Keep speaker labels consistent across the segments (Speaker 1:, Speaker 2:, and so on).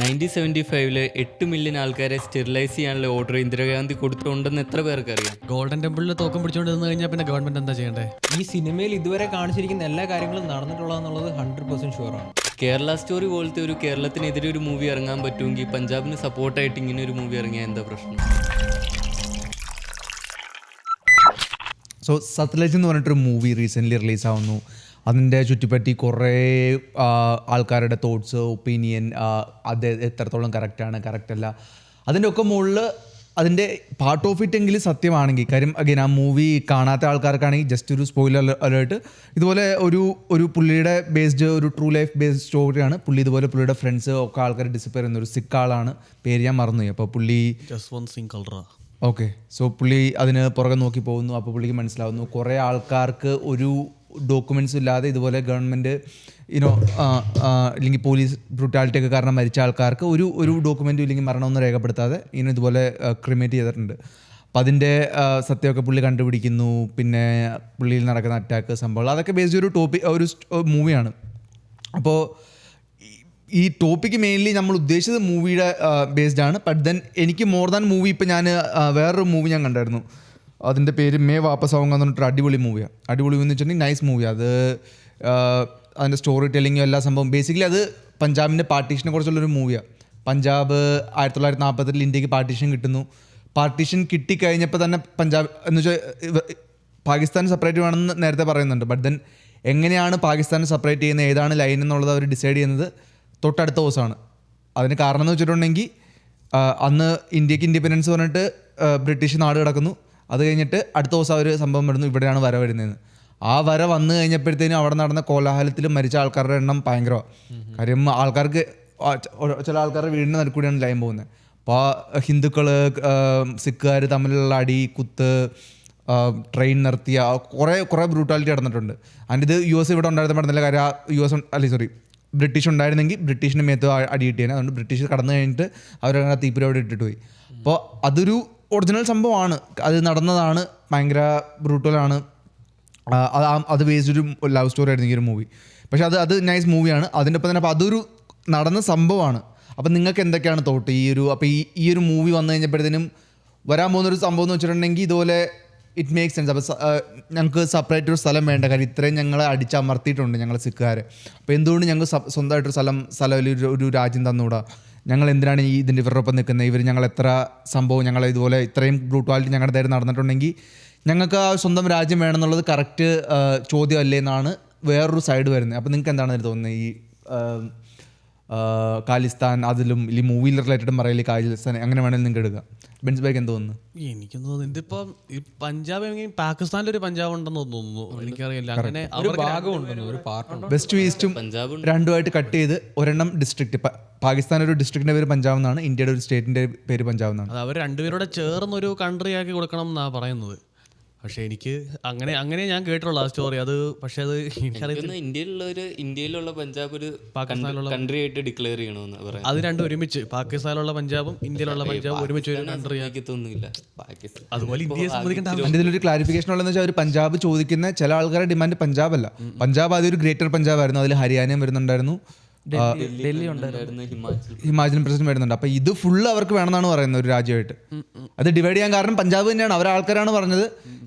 Speaker 1: 1975 8 million ആൾക്കാരെ sterilise ചെയ്യാനുള്ള order Indira Gandhi കൊടുത്തിട്ടുണ്ടെന്ന് എത്ര പേർക്ക് അറിയാം?
Speaker 2: ഗോൾഡൻ ടെമ്പിളിൽ തോക്കം പിടിച്ചോണ്ട് നിന്ന് കഴിഞ്ഞാൽ പിന്നെ ഗവൺമെന്റ് എന്താ ചെയ്യണ്ടേ?
Speaker 3: ഈ സിനിമയിൽ ഇതുവരെ കാണിച്ചിരിക്കുന്ന എല്ലാ കാര്യങ്ങളും നടന്നിട്ടുള്ളതെന്നുള്ളത് 100% ഷുവറാണ്.
Speaker 1: കേരള സ്റ്റോറി പോലത്തെ ഒരു കേരളത്തിനെതിരെ ഒരു മൂവി ഇറങ്ങാൻ പറ്റുമെങ്കിൽ പഞ്ചാബിന് സപ്പോർട്ടായിട്ട് ഇങ്ങനെ ഒരു മൂവി ഇറങ്ങിയാൽ എന്താ പ്രശ്നം?
Speaker 4: സോ സത്ലജ് എന്ന് പറഞ്ഞിട്ടൊരു മൂവി റീസെൻ്റ്ലി റിലീസാവുന്നു. അതിൻ്റെ ചുറ്റിപ്പറ്റി കുറേ ആൾക്കാരുടെ തോട്ട്സ്, ഒപ്പീനിയൻ, അത് എത്രത്തോളം കറക്റ്റാണ് കറക്റ്റല്ല, അതിൻ്റെ ഒക്കെ മുകളിൽ അതിൻ്റെ പാർട്ട് ഓഫ് ഇറ്റ് എങ്കിലും സത്യമാണെങ്കിൽ, കാര്യം അഗൈൻ ആ മൂവി കാണാത്ത ആൾക്കാർക്കാണെങ്കിൽ ജസ്റ്റ് ഒരു സ്പോയിലർ അലേർട്ട്, ഇതുപോലെ ഒരു പുള്ളിയുടെ ബേസ്ഡ് ഒരു ട്രൂ ലൈഫ് ബേസ്ഡ് സ്റ്റോറിയാണ്. പുള്ളി ഇതുപോലെ പുള്ളിയുടെ ഫ്രണ്ട്സ് ഒക്കെ ആൾക്കാർ ഡിസപ്പിയർ ചെയ്യുന്ന ഒരു സിക്ക് ആളാണ്, പേര് ഞാൻ മറന്നുപോയി. അപ്പോൾ പുള്ളി ഓക്കെ, സോ പുള്ളി അതിന് പുറകെ നോക്കി പോകുന്നു. അപ്പോൾ പുള്ളിക്ക് മനസ്സിലാവുന്നു കുറേ ആൾക്കാർക്ക് ഒരു ഡോക്യുമെൻറ്റ്സ് ഇല്ലാതെ ഇതുപോലെ ഗവൺമെൻറ് ഇല്ലെങ്കിൽ പോലീസ് ബ്രൂട്ടാലിറ്റി ഒക്കെ കാരണം മരിച്ച ആൾക്കാർക്ക് ഒരു ഡോക്യുമെൻറ്റും ഇല്ലെങ്കിൽ മരണമൊന്നും രേഖപ്പെടുത്താതെ ഇതുപോലെ ക്രിമേറ്റ് ചെയ്തിട്ടുണ്ട്. അപ്പം അതിൻ്റെ സത്യമൊക്കെ പുള്ളി കണ്ടുപിടിക്കുന്നു. പിന്നെ പുള്ളിയിൽ നടക്കുന്ന അറ്റാക്ക് സംഭവങ്ങൾ അതൊക്കെ ബേസ്ഡ് ഒരു മൂവിയാണ്. അപ്പോൾ ഈ ടോപ്പിക്ക് മെയിൻലി നമ്മൾ ഉദ്ദേശിച്ചത് മൂവിയുടെ ബേസ്ഡ് ആണ്. ബട്ട് ദെൻ എനിക്ക് മോർ ദാൻ മൂവി, ഇപ്പം ഞാൻ വേറൊരു മൂവി ഞാൻ കണ്ടായിരുന്നു, അതിൻ്റെ പേര് മേ വാപ്പസ് ആവുക എന്ന് പറഞ്ഞിട്ട് അടിപൊളി മൂവിയാണ്. അടിപൊളി എന്ന് വെച്ചിട്ടുണ്ടെങ്കിൽ നൈസ് മൂവി. അത് അതിൻ്റെ സ്റ്റോറി ടെല്ലിങ്ങും എല്ലാ സംഭവം ബേസിക്കലി അത് പഞ്ചാബിൻ്റെ പാർട്ടീഷനെ കുറിച്ചുള്ളൊരു മൂവിയാണ്. പഞ്ചാബ് 1948 ഇന്ത്യക്ക് പാർട്ടീഷൻ കിട്ടുന്നു. പാർട്ടീഷൻ കിട്ടിക്കഴിഞ്ഞപ്പോൾ തന്നെ പഞ്ചാബ് എന്ന് വെച്ചാൽ പാകിസ്ഥാൻ സെപ്പറേറ്റ് വേണമെന്ന് നേരത്തെ പറയുന്നുണ്ട്. ബട്ട് ദെൻ എങ്ങനെയാണ് പാകിസ്ഥാൻ സെപ്പറേറ്റ് ചെയ്യുന്നത്, ഏതാണ് ലൈൻ എന്നുള്ളത് അവർ ഡിസൈഡ് ചെയ്യുന്നത് തൊട്ടടുത്ത ദിവസമാണ്. അതിന് കാരണം എന്ന് വെച്ചിട്ടുണ്ടെങ്കിൽ അന്ന് ഇന്ത്യക്ക് ഇൻഡിപെൻഡൻസ് പറഞ്ഞിട്ട് ബ്രിട്ടീഷ് നാട് കിടക്കുന്നു. അത് കഴിഞ്ഞിട്ട് അടുത്ത ദിവസം അവർ സംഭവം വരുന്നു, ഇവിടെയാണ് വര വരുന്നതെന്ന്. ആ വര വന്നു കഴിഞ്ഞപ്പോഴത്തേനും അവിടെ നടന്ന കോലാഹലത്തിൽ മരിച്ച ആൾക്കാരുടെ എണ്ണം ഭയങ്കരമാണ്. കാര്യം ആൾക്കാർക്ക് ചില ആൾക്കാരുടെ വീടിൻ്റെ നടുക്കൂടിയാണ് ലൈൻ പോകുന്നത്. അപ്പോൾ ഹിന്ദുക്കൾ സിഖുകാർ തമ്മിലുള്ള അടി, കുത്ത്, ട്രെയിൻ നിർത്തിയ കുറേ ബ്രൂട്ടാലിറ്റി നടന്നിട്ടുണ്ട്. അതിൻ്റെ ഇത് US ഇവിടെ ഉണ്ടായിരുന്ന പെടുന്നില്ല. കാര്യം ബ്രിട്ടീഷ് ഉണ്ടായിരുന്നെങ്കിൽ ബ്രിട്ടീഷിൻ്റെ മേത്ത് അടി കിട്ടിയേനെ. അതുകൊണ്ട് ബ്രിട്ടീഷ് കടന്നു കഴിഞ്ഞിട്ട് അവരങ്ങനെ തീപ്പുര അവിടെ ഇട്ടിട്ട് പോയി. അപ്പോൾ അതൊരു ഒറിജിനൽ സംഭവമാണ്, അത് നടന്നതാണ്, ഭയങ്കര ബ്രൂട്ടലാണ്. അത് ബേസ്ഡ് ഒരു ലവ് സ്റ്റോറി ആയിരുന്നു ഈ ഒരു മൂവി. പക്ഷെ അത് നൈസ് മൂവിയാണ്. അതിൻ്റെ ഒപ്പം തന്നെ അപ്പോൾ അതൊരു നടന്ന സംഭവമാണ്. അപ്പം നിങ്ങൾക്ക് എന്തൊക്കെയാണ് തോട്ട് അപ്പോൾ ഈ ഒരു മൂവി വന്നു കഴിഞ്ഞപ്പോഴത്തേനും വരാൻ പോകുന്നൊരു സംഭവം എന്ന് വെച്ചിട്ടുണ്ടെങ്കിൽ ഇതുപോലെ ഇറ്റ് മേക്സ് സെൻസ്. അപ്പോൾ ഞങ്ങൾക്ക് സെപ്പറേറ്റ് ഒരു സ്ഥലം വേണ്ട, കാര്യം ഇത്രയും ഞങ്ങളെ അടിച്ചമർത്തിയിട്ടുണ്ട് ഞങ്ങൾ സിഖുകാരെ. അപ്പോൾ എന്തുകൊണ്ട് ഞങ്ങൾക്ക് സ്വന്തമായിട്ടൊരു സ്ഥലം ഒരു രാജ്യം തന്നുകൂടാ? ഞങ്ങൾ എന്തിനാണ് ഇവരുടെ ഒപ്പം നിൽക്കുന്നത്? ഇവർ ഞങ്ങൾ എത്ര സംഭവം ഞങ്ങൾ ഇതുപോലെ ഇത്രയും ബ്രൂട്ടാലിറ്റി ഞങ്ങളുടെ നേരെ നടന്നിട്ടുണ്ടെങ്കിൽ ഞങ്ങൾക്ക് ആ സ്വന്തം രാജ്യം വേണമെന്നുള്ളത് കറക്റ്റ് ചോദ്യമല്ലേ എന്നാണ് വേറൊരു സൈഡ് വരുന്നത്. അപ്പോൾ നിങ്ങൾക്ക് എന്താണ് തോന്നുന്നത് ഈ ഖാലിസ്ഥാൻ അതിലും ഈ മൂവിയിൽ റിലേറ്റഡും പറയില്ലേ ഖാലിസ്ഥാൻ, അങ്ങനെ വേണമെങ്കിൽ നിങ്ങൾക്ക് എടുക്കാം. ബെൻസ് ബൈക്ക് എന്ത് തോന്നുന്നു?
Speaker 2: എനിക്കും തോന്നുന്നു ഇതിപ്പം ഈ പഞ്ചാബ് പാകിസ്ഥാനിൽ ഒരു പഞ്ചാബ് ഉണ്ടെന്ന് തോന്നുന്നു, എനിക്കറിയില്ല. അങ്ങനെ
Speaker 3: ഒരു പാർട്ടുണ്ട്,
Speaker 4: വെസ്റ്റും ഈസ്റ്റും രണ്ടുമായിട്ട് കട്ട് ചെയ്ത് ഒരെണ്ണം ഡിസ്ട്രിക്റ്റ്. പാകിസ്ഥാൻ ഒരു ഡിസ്ട്രിക്റ്റിന്റെ പേര് പഞ്ചാബ് എന്നാണ്, ഇന്ത്യയുടെ ഒരു സ്റ്റേറ്റിന്റെ പേര് പഞ്ചാബ് എന്നാണ്.
Speaker 2: അത് അവർ രണ്ടുപേരോടെ ചേർന്നൊരു കൺട്രി ആക്കി കൊടുക്കണം എന്നാണ് പറയുന്നത്. പക്ഷെ എനിക്ക് അങ്ങനെ ഞാൻ കേട്ടിട്ടുള്ള ആ സ്റ്റോറി. അത് പക്ഷെ അത് എനിക്കറിയാം
Speaker 1: ഇന്ത്യയിലുള്ള പഞ്ചാബ് ഒരു പാകിസ്ഥാനിലുള്ള കൺട്രി ആയിട്ട് ഡിക്ലെയർ ചെയ്യണമെന്ന് പറയാം.
Speaker 2: അത് രണ്ടും ഒരുമിച്ച്, പാകിസ്ഥാനിലുള്ള പഞ്ചാബും ഇന്ത്യയിലുള്ള പഞ്ചാബും ഒരുമിച്ച് ഒരു കൺട്രി ആക്കി
Speaker 1: തോന്നുന്നില്ല.
Speaker 2: അതുപോലെ ഇന്ത്യയെ സംബന്ധിക്കേണ്ട
Speaker 4: അതിൻ്റെ ഇതിലൊരു ക്ലാരിഫിക്കേഷൻ ഉള്ളതെന്ന് വെച്ചാൽ ഒരു പഞ്ചാബ് ചോദിക്കുന്ന ചില ആൾക്കാരുടെ ഡിമാൻഡ് പഞ്ചാബ് അല്ല. പഞ്ചാബ് അതൊരു ഗ്രേറ്റർ പഞ്ചാബ് ആയിരുന്നു, അതിൽ ഹരിയാനയും വരുന്നുണ്ടായിരുന്നു,
Speaker 1: ഡൽഹി ഉണ്ടായിരുന്നു,
Speaker 4: ഹിമാചൽ പ്രദേശം വരുന്നുണ്ട്. അപ്പോൾ ഇത് ഫുള്ള് അവർക്ക് വേണമെന്നാണ് പറയുന്നത് ഒരു രാജ്യമായിട്ട്. അത് ഡിവൈഡ് ചെയ്യാൻ കാരണം പഞ്ചാബ് തന്നെയാണ്. അവരാൾക്കാരാണ് പറഞ്ഞത്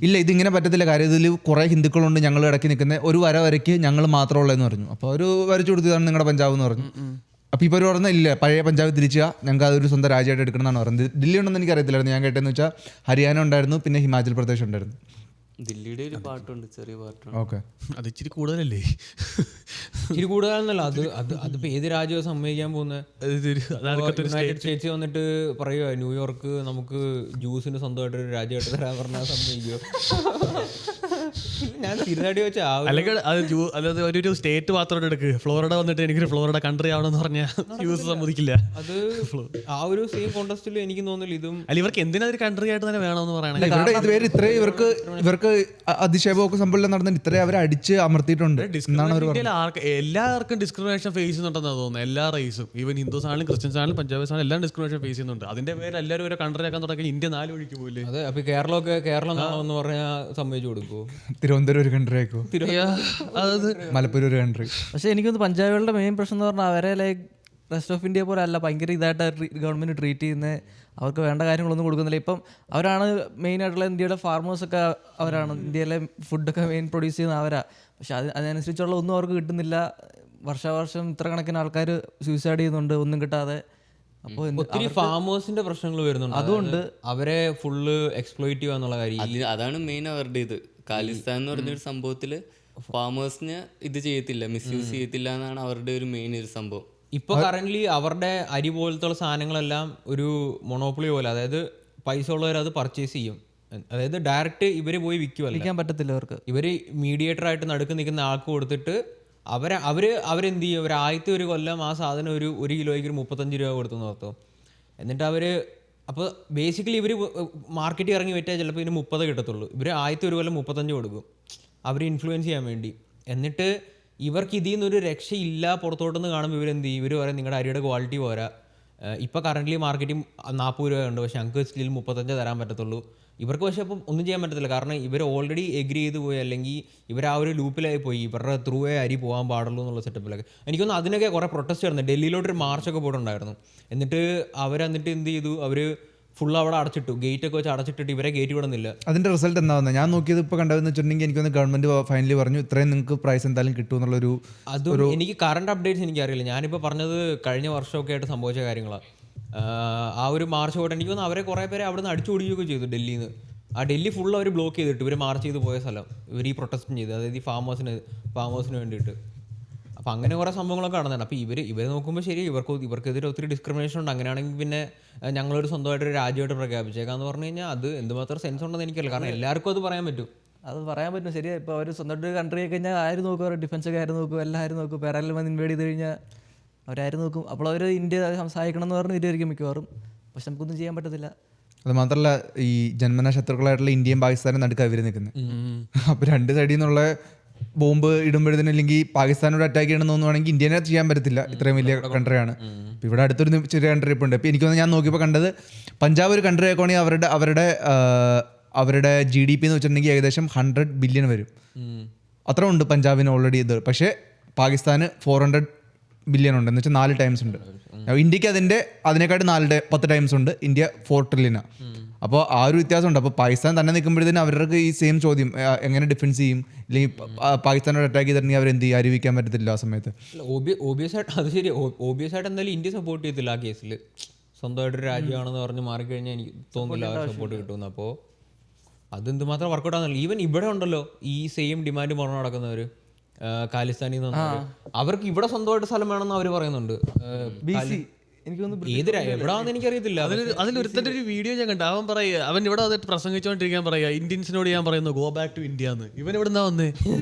Speaker 4: ഇല്ല ഇതിങ്ങനെ പറ്റത്തില്ല, കാര്യം ഇതിൽ കുറേ ഹിന്ദുക്കളുണ്ട്, ഞങ്ങൾ ഇടയ്ക്ക് നിൽക്കുന്ന ഒരു വരയ്ക്ക് ഞങ്ങൾ മാത്രമുള്ളതെന്ന് പറഞ്ഞു. അപ്പോൾ അവർ വരച്ചു കൊടുത്തതാണ് നിങ്ങളുടെ പഞ്ചാബ് എന്ന് പറഞ്ഞു. അപ്പോൾ ഇപ്പോൾ അവർ പറഞ്ഞാൽ ഇല്ല, പഴയ പഞ്ചാബ് തിരിച്ചുക, ഞങ്ങൾക്ക് അതൊരു സ്വന്തം രാജ്യമായിട്ട് എടുക്കണം എന്നാണ് പറയുന്നത്. ദില്ലി ഉണ്ടെന്ന് എനിക്കറിയത്തില്ലായിരുന്നു. ഞാൻ കേട്ടതെന്ന് വെച്ചാൽ ഹരിയാന ഉണ്ടായിരുന്നു, പിന്നെ ഹിമാചൽ പ്രദേശ് ഉണ്ടായിരുന്നു.
Speaker 1: ദില്ലിയുടെ ഒരു പാട്ടുണ്ട്, ചെറിയ പാട്ടുണ്ട്.
Speaker 4: ഓക്കെ,
Speaker 2: അത് ഇച്ചിരി കൂടുതലല്ലേ?
Speaker 3: ഇച്ചിരി കൂടുതലെന്നല്ല, അതിപ്പോൾ ഏത് രാജ്യവും സമ്മതിക്കാൻ പോകുന്നത്? യുണൈറ്റഡ് സ്റ്റേറ്റ്സ് വന്നിട്ട് പറയുക ന്യൂയോർക്ക് നമുക്ക് ജ്യൂസിന് സ്വന്തമായിട്ടൊരു രാജ്യമായിട്ട് തരാൻ പറഞ്ഞാൽ സമ്മതിക്കുമോ? ഞാൻ സ്ഥിരമായിട്ട് വെച്ചാൽ
Speaker 2: അല്ലെങ്കിൽ അതായത് ഒരു സ്റ്റേറ്റ് മാത്രമായിട്ട് എടുക്ക്. ഫ്ലോറിഡ വന്നിട്ട് എനിക്കൊരു ഫ്ലോറിഡ കൺട്രി ആവണമെന്ന് പറഞ്ഞാൽ യൂസ് സമ്മതിക്കില്ല.
Speaker 3: അത് ആ ഒരു സെയിം കോണ്ടസ്റ്റിൽ എനിക്ക് തോന്നുന്നില്ല ഇതും.
Speaker 2: അല്ല, ഇവർക്ക് എന്തിനാ ഒരു കൺട്രി ആയിട്ട് തന്നെ വേണമെന്ന് പറയണേ?
Speaker 4: ഇത്രയും ഇവർക്ക് അതിശയമൊക്കെ സംഭവം നടന്നിട്ട് ഇത്രയും അവരെ അടിച്ച് അമർത്തിയിട്ടുണ്ട്.
Speaker 2: എല്ലാവർക്കും ഡിസ്ക്രിമിനേഷൻ ഫേസ് ചെയ്യുന്നുണ്ടെന്ന് തോന്നുന്നു. എല്ലാ റേസും, ഈവൻ ഹിന്ദുസ് ആണെങ്കിലും ക്രിസ്ത്യൻസ് ആണെങ്കിലും പഞ്ചാബീസ് ആണെങ്കിലും എല്ലാം ഡിസ്ക്രിമിനേഷൻ ഫേസ് ചെയ്യുന്നുണ്ട്. അതിന്റെ പേര് എല്ലാവരും ഒരു കൺട്രി ആക്കാൻ തുടങ്ങി ഇന്ത്യ 4 വഴിക്ക് പോയില്ലേ?
Speaker 3: അതെ, അപ്പൊ കേരളം എന്ന് പറഞ്ഞാൽ സമ്മതിച്ചു കൊടുക്കുമോ?
Speaker 4: തിരുവനന്തപുരം ഒരു കൺട്രി ആക്കോ?
Speaker 2: അതായത്
Speaker 4: മലപ്പുരം ഒരു കൺട്രി.
Speaker 5: പക്ഷെ എനിക്കൊന്ന് പഞ്ചാബികളുടെ മെയിൻ പ്രശ്നം എന്ന് പറഞ്ഞാൽ അവരെ ലൈക്ക് റെസ്റ്റ് ഓഫ് ഇന്ത്യ പോലെ അല്ല, ഭയങ്കര ഇതായിട്ട് ഗവൺമെൻറ് ട്രീറ്റ് ചെയ്യുന്നത്. അവർക്ക് വേണ്ട കാര്യങ്ങളൊന്നും കൊടുക്കുന്നില്ല. ഇപ്പം അവരാണ് മെയിനായിട്ടുള്ള ഇന്ത്യയുടെ ഫാർമേഴ്സൊക്കെ അവരാണ്, ഇന്ത്യയിലെ ഫുഡൊക്കെ മെയിൻ പ്രൊഡ്യൂസ് ചെയ്യുന്ന അവരാ. പക്ഷെ അതിനനുസരിച്ചുള്ള ഒന്നും അവർക്ക് കിട്ടുന്നില്ല. വർഷാവർഷം ഇത്ര കണക്കിന് ആൾക്കാർ സൂയിസൈഡ് ചെയ്യുന്നുണ്ട് ഒന്നും കിട്ടാതെ. അപ്പോൾ
Speaker 3: ഒത്തിരി ഫാമേഴ്സിന്റെ പ്രശ്നങ്ങൾ വരുന്നുണ്ട്. അതുകൊണ്ട് അവരെ ഫുള്ള് എക്സ്പ്ലോയിറ്റ് ചെയ്യുക എന്നുള്ള കാര്യം
Speaker 1: അതാണ് മെയിൻ അവരുടെ ഇത്. ഖാലിസ്ഥാൻ എന്ന് പറഞ്ഞൊരു സംഭവത്തില് ഫാമേഴ്സിന് ഇത് ചെയ്യത്തില്ല, മിസ്യൂസ് ചെയ്യത്തില്ല എന്നാണ് അവരുടെ ഒരു മെയിൻ ഒരു സംഭവം.
Speaker 3: ഇപ്പൊ കറന്റ് അവരുടെ അരി പോലത്തെ സാധനങ്ങളെല്ലാം ഒരു മൊണോപ്പൊളി പോലെ, അതായത് പൈസ ഉള്ളവർ അത് പർച്ചേസ് ചെയ്യും. അതായത് ഡയറക്റ്റ് ഇവര് പോയി വിൽക്കാൻ
Speaker 5: പറ്റത്തില്ല അവർക്ക്.
Speaker 3: ഇവര് മീഡിയേറ്റർ ആയിട്ട് നടുക്ക് നിൽക്കുന്ന ആൾക്ക് കൊടുത്തിട്ട് അവരെന്ത് ചെയ്യും, അവർ ആദ്യത്തെ ഒരു കൊല്ലം ആ സാധനം ഒരു കിലോയ്ക്ക് 35 രൂപ കൊടുത്തു നിർത്തും. എന്നിട്ട് അപ്പോൾ ബേസിക്കലി ഇവർ മാർക്കറ്റിൽ ഇറങ്ങി വെറ്റാൽ ചിലപ്പോൾ ഇതിന് 30 കിട്ടത്തുള്ളൂ. ഇവർ ആദ്യത്തെ ഒരു കൊല്ലം 35 കൊടുക്കും, അവർ ഇൻഫ്ലുവൻസ് ചെയ്യാൻ വേണ്ടി. എന്നിട്ട് ഇവർക്ക് ഇതിൽ നിന്നൊരു രക്ഷയില്ല, പുറത്തോട്ടെന്ന് കാണുമ്പോൾ ഇവരെന്ത് ചെയ്യും, ഇവർ പറയും നിങ്ങളുടെ അരിയുടെ ക്വാളിറ്റി പോരാ, ഇപ്പോൾ കറൻ്റ്ലി മാർക്കറ്റിൽ 40 രൂപയുണ്ട്, പക്ഷേ ഞങ്ങൾക്ക് സ്റ്റിൽ 35 തരാൻ പറ്റത്തുള്ളൂ. ഇവർക്ക് പക്ഷേ അപ്പം ഒന്നും ചെയ്യാൻ പറ്റത്തില്ല, കാരണം ഇവർ ഓൾറെഡി എഗ്രി ചെയ്ത് പോയി, അല്ലെങ്കിൽ ഇവർ ആ ഒരു ലൂപ്പിലായി പോയി, ഇവരുടെ ത്രൂവേ അരി പോകാൻ പാടുള്ളൂ എന്നുള്ള സെറ്റപ്പിലൊക്കെ. എനിക്കൊന്ന് അതിനൊക്കെ കുറേ പ്രൊട്ടസ്റ്റ് ആയിരുന്നു. ഡൽഹിയിലോട്ടൊരു മാർച്ചൊക്കെ പോയിട്ടുണ്ടായിരുന്നു. എന്നിട്ട് അവരെന്നിട്ട് എന്ത് ചെയ്തു, അവർ ഫുൾ അവിടെ അടച്ചിട്ടു, ഗേറ്റൊക്കെ വെച്ച് അടച്ചിട്ടിട്ട് ഇവരെ കയറ്റി വിടുന്നില്ല.
Speaker 4: അതിന്റെ റിസൾട്ട് എന്താവുന്നത് ഞാൻ നോക്കിയത് ഇപ്പോൾ കണ്ടതെന്ന് വെച്ചിട്ടുണ്ടെങ്കിൽ എനിക്കൊന്ന് ഗവൺമെന്റ് ഫൈനലി പറഞ്ഞു ഇത്രയും നിങ്ങൾക്ക് പ്രൈസ് എന്തായാലും കിട്ടും എന്നുള്ളൊരു.
Speaker 3: അതും എനിക്ക് കറണ്ട് അപ്ഡേറ്റ്സ് എനിക്കറിയില്ല. ഞാനിപ്പോൾ പറഞ്ഞത് കഴിഞ്ഞ വർഷമൊക്കെ ആയിട്ട് സംഭവിച്ച കാര്യങ്ങളാണ്. ആ ഒരു മാർച്ച് പോയിട്ട് എനിക്ക് തോന്നുന്നു അവരെ കുറേ പേരെ അവിടെ നിന്ന് അടിച്ചു ഓടിക്കുകയൊക്കെ ചെയ്തു ഡൽഹിയിൽ നിന്ന്. ആ ഡൽഹി ഫുൾ അവർ ബ്ലോക്ക് ചെയ്തിട്ട് ഇവർ മാർച്ച് ചെയ്ത് പോയ സ്ഥലം ഇവർ ഈ പ്രൊട്ടസ്റ്റ് ചെയ്ത്, അതായത് ഈ ഫാമേഴ്സിന് വേണ്ടിയിട്ട്. അപ്പോൾ അങ്ങനെ കുറേ സംഭവങ്ങളൊക്കെ നടന്നതാണ്. അപ്പോൾ ഇവർ നോക്കുമ്പോൾ ശരി, ഇവർക്കെതിരെ ഒത്തിരി ഡിസ്ക്രിമിനേഷൻ ഉണ്ട്. അങ്ങനെയാണെങ്കിൽ പിന്നെ ഞങ്ങളൊരു സ്വന്തമായിട്ടൊരു രാജ്യമായിട്ട് പ്രഖ്യാപിച്ചേക്കാന്ന് പറഞ്ഞു കഴിഞ്ഞാൽ അത് എന്തുമാത്രം സെൻസ് ഉണ്ടെന്ന് എനിക്കറിയില്ല. കാരണം എല്ലാവർക്കും അത് പറയാൻ പറ്റും.
Speaker 5: അത് പറയാൻ പറ്റും, ശരിയാ. ഇപ്പോൾ അവർ സ്വന്തമായിട്ട് കൺട്രി ആയി കഴിഞ്ഞാൽ ആര് നോക്കും, അവർ ഡിഫൻസൊക്കെ ആര് നോക്കും, എല്ലാവരും നോക്കും. ഇപ്പോൾ ആരെങ്കിലും വന്ന് ഇൻവേഡ് ചെയ്ത് കഴിഞ്ഞാൽ അവരാരും നോക്കും. അപ്പോൾ അവർ ഇന്ത്യ സഹായിക്കണം എന്ന് പറഞ്ഞ് ഇരിക്കും മിക്കവാറും. പക്ഷെ നമുക്കൊന്നും ചെയ്യാൻ പറ്റത്തില്ല.
Speaker 4: അത് മാത്രമല്ല ഈ ജന്മന ശത്രുക്കളായിട്ടുള്ള ഇന്ത്യയും പാകിസ്ഥാനും നടുക്കാണ് ഇവർ നിൽക്കുന്നത്. അപ്പോൾ രണ്ട് സൈഡിൽ നിന്നുള്ള ബോംബ് ഇടുമ്പോഴത്തേനും അല്ലെങ്കിൽ പാകിസ്ഥാനോട് അറ്റാക്ക് ചെയ്യണമെന്ന് തോന്നുവാണെങ്കിൽ ഇന്ത്യനെ ചെയ്യാൻ പറ്റത്തില്ല, ഇത്രയും വലിയ കൺട്രിയാണ്. ഇപ്പോൾ ഇവിടെ അടുത്തൊരു ചെറിയ കൺട്രി ഇപ്പോൾ ഉണ്ട്. ഇപ്പോൾ എനിക്കൊന്ന് ഞാൻ നോക്കിയപ്പോൾ കണ്ടത് പഞ്ചാബ് ഒരു കൺട്രി ആക്കുകയാണെങ്കിൽ അവരുടെ GDP എന്ന് വെച്ചിട്ടുണ്ടെങ്കിൽ ഏകദേശം 100 ബില്യൺ വരും. അത്ര ഉണ്ട് പഞ്ചാബിന് ഓൾറെഡി ഇത്. പക്ഷേ പാകിസ്ഥാന് 400 ബില്യൺ ഉണ്ട്, എന്ന് വെച്ചാൽ 4 ടൈംസ് ഉണ്ട്. ഇന്ത്യക്ക് അതിനെക്കാട്ടും 10 ടൈംസ് ഉണ്ട്. ഇന്ത്യ 4 ട്രില്യനാണ്. അപ്പോൾ ആ ഒരു വ്യത്യാസമുണ്ട്. അപ്പോൾ പാകിസ്ഥാൻ തന്നെ നിൽക്കുമ്പോഴത്തേനും അവർക്ക് ഈ സെയിം ചോദ്യം എങ്ങനെ ഡിഫെൻസ് ചെയ്യും, ഇല്ലെങ്കിൽ പാകിസ്ഥാനോട് അറ്റാക്ക് ചെയ്തിട്ടുണ്ടെങ്കിൽ അവരെന്ത് ചെയ്യും, അറിയിക്കാൻ പറ്റത്തില്ല ആ സമയത്ത്.
Speaker 3: അത് ശരി, ഓബിയസ് ആയിട്ട് എന്തായാലും ഇന്ത്യ സപ്പോർട്ട് ചെയ്യത്തില്ല ആ കേസിൽ. സ്വന്തമായിട്ടൊരു രാജ്യമാണെന്ന് പറഞ്ഞ് മാറിക്കഴിഞ്ഞാൽ എനിക്ക് തോന്നുന്നില്ല അവർ സപ്പോർട്ട് കിട്ടുമെന്ന്. അപ്പോൾ അതെന്തുമാത്രം വർക്കൗട്ട് ആകുന്നില്ല. ഈവൻ ഇവിടെ ഉണ്ടല്ലോ ഈ സെയിം ഡിമാൻഡ് പറഞ്ഞു നടക്കുന്നവർ ഖാലിസ്ഥാനിൽ നിന്ന്, അവർക്ക് ഇവിടെ സ്വന്തമായിട്ട് സ്ഥലം വേണമെന്ന് അവർ പറയുന്നുണ്ട്. എവിടാന്ന് എനിക്കറിയത്തില്ല.
Speaker 2: അതിലൊരുത്തൻ്റെ ഒരു വീഡിയോ ഞാൻ കണ്ടു. അവൻ ഇവിടെ വന്നിട്ട് പ്രസംഗിച്ചുകൊണ്ടിരിക്കാൻ പറയാ ഇന്ത്യൻസിനോട് ഞാൻ പറയുന്നു ഗോ ബാക്ക് ടു ഇന്ത്യ എന്ന്. ഇവൻ എവിടെ നിന്നാ വന്നേ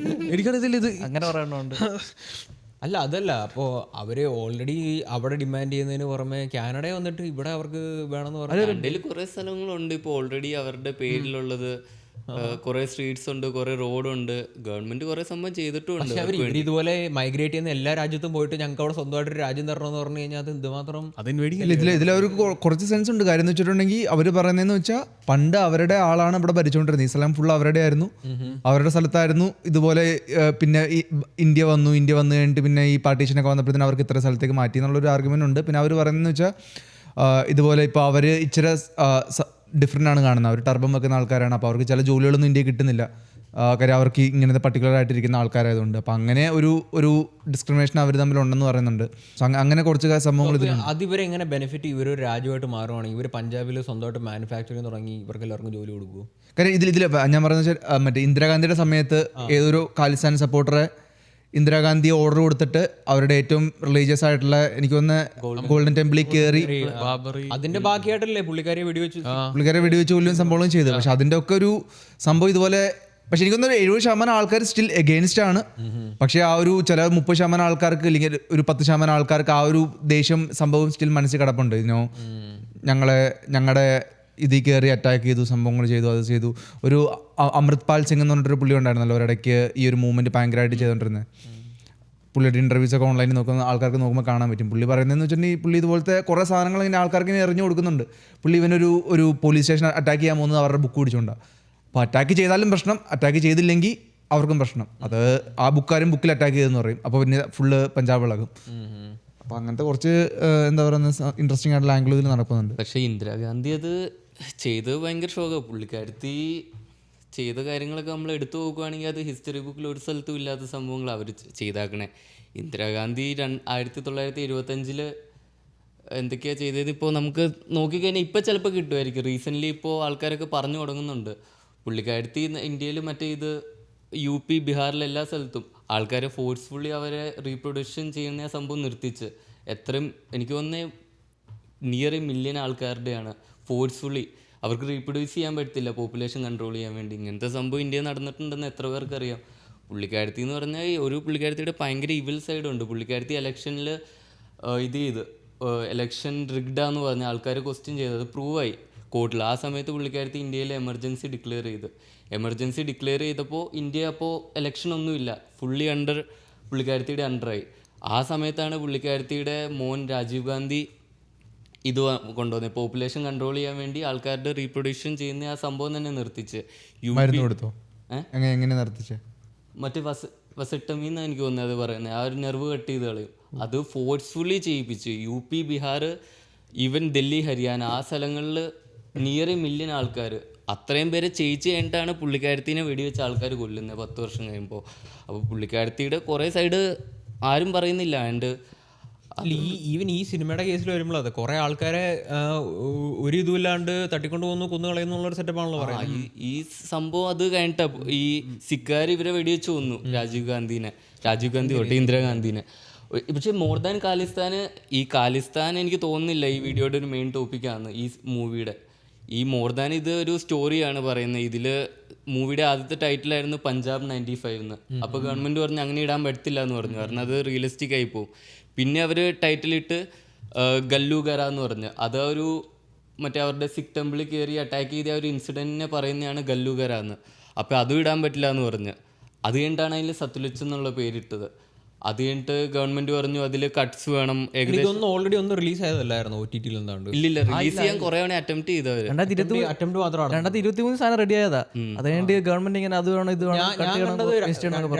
Speaker 2: എനിക്കറിയത്തില്ല. ഇത്
Speaker 5: അങ്ങനെ പറയണുണ്ട്.
Speaker 3: അല്ല അതല്ല, അപ്പോൾ അവർ ഓൾറെഡി അവിടെ ഡിമാൻഡ് ചെയ്യുന്നതിന് പുറമെ കാനഡ വന്നിട്ട് ഇവിടെ അവർക്ക് വേണമെന്ന് പറഞ്ഞു.
Speaker 1: ഇന്ത്യയിൽ കുറെ സ്ഥലങ്ങളുണ്ട് ഇപ്പോൾ ഓൾറെഡി അവരുടെ പേരിലുള്ളത്. കുറെ സ്ട്രീറ്റ്സ് ഉണ്ട്, കുറെ റോഡുണ്ട്. ഗവൺമെന്റ് കുറെ സംഭവം ചെയ്തിട്ടുണ്ട്.
Speaker 3: അവർ ഇതുപോലെ മൈഗ്രേറ്റ് ചെയ്യുന്ന എല്ലാ രാജ്യത്തും പോയിട്ട് ഞങ്ങൾക്ക് അവിടെ സ്വന്തമായിട്ടൊരു രാജ്യം തരണമെന്ന് പറഞ്ഞു കഴിഞ്ഞാൽ അത് എന്തുമാത്രം
Speaker 4: ഇതിലവർക്ക് കുറച്ച് സെൻസ് ഉണ്ട്. കാര്യം എന്ന് വെച്ചിട്ടുണ്ടെങ്കിൽ അവർ പറയുന്നതെന്ന് വെച്ചാൽ പണ്ട് അവരുടെ ആളാണ് ഇവിടെ ഭരിച്ചുകൊണ്ടിരുന്നത്. ഈ സ്ഥലം ഫുൾ അവരുടെ ആയിരുന്നു, അവരുടെ സ്ഥലത്തായിരുന്നു. ഇതുപോലെ പിന്നെ ഈ ഇന്ത്യ വന്നു കഴിഞ്ഞിട്ട് പിന്നെ ഈ പാർട്ടീഷനൊക്കെ വന്നപ്പോഴത്തേനും അവർക്ക് ഇത്ര സ്ഥലത്തേക്ക് മാറ്റി എന്നുള്ളൊരു ആർഗ്യുമെന്റ് ഉണ്ട്. പിന്നെ അവർ പറയുന്നതെന്ന് വെച്ചാൽ ഇതുപോലെ ഇപ്പോൾ അവർ ഇച്ചിരി ഡിഫറെൻ്റ് ആണ് കാണുന്നത്. അവർ ടർബം വെക്കുന്ന ആൾക്കാരാണ്. അപ്പോൾ അവർക്ക് ചില ജോലികളൊന്നും ഇന്ത്യയിൽ കിട്ടുന്നില്ല, കാര്യം അവർക്ക് ഇങ്ങനത്തെ പർട്ടിക്കുലർ ആയിട്ടിരിക്കുന്ന ആൾക്കാരായതുകൊണ്ട്. അപ്പം അങ്ങനെ ഒരു ഡിസ്ക്രിമിനേഷൻ അവർ തമ്മിലുണ്ടെന്ന് പറയുന്നുണ്ട്. സോ അങ്ങനെ കുറച്ച് സംഭവങ്ങൾ ഇതിലുണ്ട്.
Speaker 3: അത് ഇവരെങ്ങനെ ബെനിഫിറ്റ് ഇവരൊരു രാജ്യമായിട്ട് മാറുവാണെങ്കിൽ ഇവർ പഞ്ചാബിൽ സ്വന്തമായിട്ട് മാനുഫാക്ചറിങ് തുടങ്ങി ഇവർക്ക് എല്ലാവർക്കും ജോലി കൊടുക്കും.
Speaker 4: കാര്യം ഇതിൽ ഞാൻ പറയുന്നത് വെച്ചാൽ മറ്റേ ഇന്ദിരാഗാന്ധിയുടെ സമയത്ത് ഏതൊരു ഖാലിസ്ഥാൻ സപ്പോർട്ടറെ ഇന്ദിരാഗാന്ധി ഓർഡർ കൊടുത്തിട്ട് അവരുടെ ഏറ്റവും റിലീജിയസ് ആയിട്ടുള്ള എനിക്ക് തോന്നുന്ന ഗോൾഡൻ ടെമ്പിളിൽ കയറി
Speaker 3: അതിന്റെ ബാക്കിയായിട്ടല്ലേ പുള്ളിക്കാരെ
Speaker 4: വെടിവെച്ച് കൊല്ലും സംഭവം ചെയ്തു. പക്ഷെ അതിന്റെ ഒക്കെ ഒരു സംഭവം ഇതുപോലെ. പക്ഷെ എനിക്കൊന്ന് 70% ആൾക്കാർ സ്റ്റിൽ എഗെയിൻസ്റ്റ് ആണ്. പക്ഷെ ആ ഒരു ചില 30% ആൾക്കാർക്ക് അല്ലെങ്കിൽ ഒരു 10% ആൾക്കാർക്ക് ആ ഒരു ദേഷ്യം സംഭവം സ്റ്റിൽ മനസ്സിൽ കിടപ്പുണ്ട്. ഇതിനോ ഞങ്ങളുടെ ഇതിൽ കയറി അറ്റാക്ക് ചെയ്തു, സംഭവങ്ങൾ ചെയ്തു, അത് ചെയ്തു. ഒരു അമൃത്പാൽ സിംഗ് എന്ന് പറഞ്ഞിട്ടൊരു പുള്ളി ഉണ്ടായിരുന്നല്ലോ ഒരിടയ്ക്ക് ഈ ഒരു മൂവ്മെൻറ്റ് ഭയങ്കരമായിട്ട് ചെയ്തുകൊണ്ടിരുന്നത്. പുള്ളിയുടെ ഇൻ്റർവ്യൂസൊക്കെ ഓൺലൈനിൽ നോക്കുന്ന ആൾക്കാർക്ക് നോക്കുമ്പോൾ കാണാൻ പറ്റും. പുള്ളി പറയുന്നതെന്ന് വെച്ചിട്ടുണ്ടെങ്കിൽ പുള്ളി ഇതുപോലത്തെ കുറേ സാധനങ്ങൾ ഇങ്ങനെ ആൾക്കാർക്ക് ഇങ്ങനെ എറിഞ്ഞു കൊടുക്കുന്നുണ്ട്. പുള്ളി ഇവനൊരു പോലീസ് സ്റ്റേഷൻ അറ്റാക്ക് ചെയ്യാൻ പോകുന്നത് അവരുടെ ബുക്ക് പിടിച്ചുകൊണ്ടാണ്. അപ്പോൾ അറ്റാക്ക് ചെയ്താലും പ്രശ്നം, അറ്റാക്ക് ചെയ്തില്ലെങ്കിൽ അവർക്കും പ്രശ്നം. അത് ആ ബുക്കാരും ബുക്കിൽ അറ്റാക്ക് ചെയ്തെന്ന് പറയും. അപ്പോൾ പിന്നെ ഫുള്ള് പഞ്ചാബ് ഇളകും. അപ്പോൾ അങ്ങനത്തെ കുറച്ച് എന്താ പറയുക ഇൻട്രസ്റ്റിംഗ് ആയിട്ടുള്ള ആംഗിൾ ഇതിൽ നടക്കുന്നുണ്ട്.
Speaker 1: പക്ഷേ ഇന്ദിരാഗാന്ധി അത് ചെയ്തത് ഭയങ്കര ഷോക്കാണ്. പുള്ളിക്കാരത്തി ചെയ്ത കാര്യങ്ങളൊക്കെ നമ്മൾ എടുത്തു നോക്കുകയാണെങ്കിൽ അത് ഹിസ്റ്ററി ബുക്കിൽ ഒരു സ്ഥലത്തും ഇല്ലാത്ത സംഭവങ്ങൾ അവർ ചെയ്താക്കണേ. ഇന്ദിരാഗാന്ധി 1925 എന്തൊക്കെയാണ് ചെയ്തത് ഇപ്പോൾ നമുക്ക് നോക്കിക്കഴിഞ്ഞാൽ ഇപ്പോൾ ചിലപ്പോൾ കിട്ടുമായിരിക്കും. റീസെൻ്റ്ലി ഇപ്പോൾ ആൾക്കാരൊക്കെ പറഞ്ഞു തുടങ്ങുന്നുണ്ട്. പുള്ളിക്കാരത്തി ഇന്ത്യയിൽ മറ്റേ ഇത് UP, ബീഹാറിലെ എല്ലാ സ്ഥലത്തും ആൾക്കാരെ ഫോഴ്സ്ഫുള്ളി അവരെ റീപ്രൊഡക്ഷൻ ചെയ്യുന്ന സംഭവം നിർത്തിച്ച് എത്രയും എനിക്ക് തോന്നുന്നത് നിയർ 1 മില്യൺ ആൾക്കാരുടെയാണ് ഫോഴ്സ്ഫുള്ളി അവർക്ക് റീപ്രൊഡ്യൂസ് ചെയ്യാൻ പറ്റത്തില്ല പോപ്പുലേഷൻ കൺട്രോൾ ചെയ്യാൻ വേണ്ടി. ഇങ്ങനത്തെ സംഭവം ഇന്ത്യയിൽ നടന്നിട്ടുണ്ടെന്ന് എത്ര പേർക്ക് അറിയാം. പുള്ളിക്കാരത്തി എന്ന് പറഞ്ഞാൽ ഒരു പുള്ളിക്കാരത്തിയുടെ ഭയങ്കര ഇവിൽ സൈഡുണ്ട്. പുള്ളിക്കാരത്തി ഇലക്ഷനിൽ ഇത് ചെയ്ത് ഇലക്ഷൻ റിഗ്ഡാന്ന് പറഞ്ഞ ആൾക്കാർ ക്വസ്റ്റ്യൻ ചെയ്തത് പ്രൂവായി കോർട്ടിൽ. ആ സമയത്ത് പുള്ളിക്കാരത്തി ഇന്ത്യയിൽ എമർജൻസി ഡിക്ലെയർ ചെയ്തപ്പോൾ ഇന്ത്യ അപ്പോൾ ഇലക്ഷൻ ഒന്നുമില്ല, ഫുള്ളി പുള്ളിക്കാരത്തിയുടെ അണ്ടറായി. ആ സമയത്താണ് പുള്ളിക്കാരത്തിയുടെ മോൻ രാജീവ് ഗാന്ധി ഇത് കൊണ്ടുവന്നത്. പോപ്പുലേഷൻ കൺട്രോൾ ചെയ്യാൻ വേണ്ടി ആൾക്കാരുടെ റീപ്രൊഡക്ഷൻ ചെയ്യുന്ന ആ സംഭവം തന്നെ നിർത്തിച്ച്.
Speaker 4: മരുന്ന് കൊടുത്തോ? എങ്ങനെ നിർത്തിച്ചേ?
Speaker 1: മറ്റേ വസക്ടമി എന്നാണ് എനിക്ക് തോന്നുന്നത് പറയുന്നത്. ആ ഒരു നെർവ് കട്ട് ചെയ്ത് കളയും. അത് ഫോഴ്സ്ഫുള്ളി ചെയ്യിപ്പിച്ചു. UP, ബീഹാർ, ഈവൻ ഡൽഹി, ഹരിയാന ആ സ്ഥലങ്ങളിൽ നിയർ 1 മില്യൺ ആൾക്കാർ അത്രയും പേരെ ചെയ്യിച്ച് കഴിഞ്ഞിട്ടാണ് പുള്ളിക്കാരത്തിനെ വെടിവെച്ച ആൾക്കാർ കൊല്ലുന്നത് 10 വർഷം കഴിയുമ്പോൾ. അപ്പോൾ പുള്ളിക്കാരത്തിയുടെ കുറേ സൈഡ് ആരും പറയുന്നില്ല. ആൻഡ്
Speaker 3: ഈവൻ ഈ സിനിമയുടെ കേസിൽ വരുമ്പോൾ അതെ കുറേ ആൾക്കാരെ ഒരു ഇതുമില്ലാണ്ട് തട്ടിക്കൊണ്ട് പോകുന്നു, കൊന്നു കളയുന്നുള്ളൊരു സെറ്റപ്പാണല്ലോ പറയുന്നത്.
Speaker 1: ഈ സംഭവം അത് കഴിഞ്ഞിട്ടാ ഈ സിക്കാർ ഇവരെ വെടിവെച്ച് കൊന്നു രാജീവ് ഗാന്ധി തൊട്ട് ഇന്ദിരാഗാന്ധിനെ. പക്ഷെ മോർ ദാൻ ഖാലിസ്ഥാൻ എനിക്ക് തോന്നുന്നില്ല ഈ വീഡിയോയുടെ ഒരു മെയിൻ ടോപ്പിക്കാണ് ഈ മൂവിയുടെ. ഈ മോർ ദാൻ ഇത് ഒരു സ്റ്റോറിയാണ് പറയുന്നത്. ഇതിൽ മൂവിയുടെ ആദ്യത്തെ ടൈറ്റിലായിരുന്നു പഞ്ചാബ് 95 എന്ന്. അപ്പോൾ ഗവൺമെൻറ് പറഞ്ഞു അങ്ങനെ ഇടാൻ പറ്റത്തില്ല എന്ന് പറഞ്ഞു, കാരണം അത് റിയലിസ്റ്റിക് ആയി പോകും. പിന്നെ അവർ ടൈറ്റിലിട്ട് ഗല്ലൂഗര എന്ന് പറഞ്ഞ് അത് ഒരു മറ്റേ അവരുടെ സിഖ് ടെമ്പിളിൽ കയറി അറ്റാക്ക് ചെയ്ത ഒരു ഇൻസിഡൻറ്റിനെ പറയുന്നതാണ് ഗല്ലൂഗര എന്ന്. അപ്പോൾ അതും ഇടാൻ പറ്റില്ല എന്ന് പറഞ്ഞ് അത് കഴിഞ്ഞിട്ടാണ് അതിൽ സത്ലുജ് എന്നുള്ള പേരിട്ടത്. അത് കഴിഞ്ഞിട്ട് ഗവൺമെന്റ് പറഞ്ഞു അതിൽ കട്ട്സ് വേണം. ഏകദേശം
Speaker 3: ഓൾറെഡി ഒന്ന് റിലീസ് ആയതല്ലായിരുന്നു OTT-ൽ എന്താണ്ട്?
Speaker 1: ഇല്ലില്ല, റിലീസ് ചെയ്യാൻ കുറെ തവണ അറ്റംപ്റ്റ് ചെയ്തവര്.
Speaker 5: 2023 സാധനം റെഡി ആയതാ. അത് കഴിഞ്ഞിട്ട് ഗവൺമെന്റ് ഇങ്ങനെ അത് വേണം ഇത് വേണം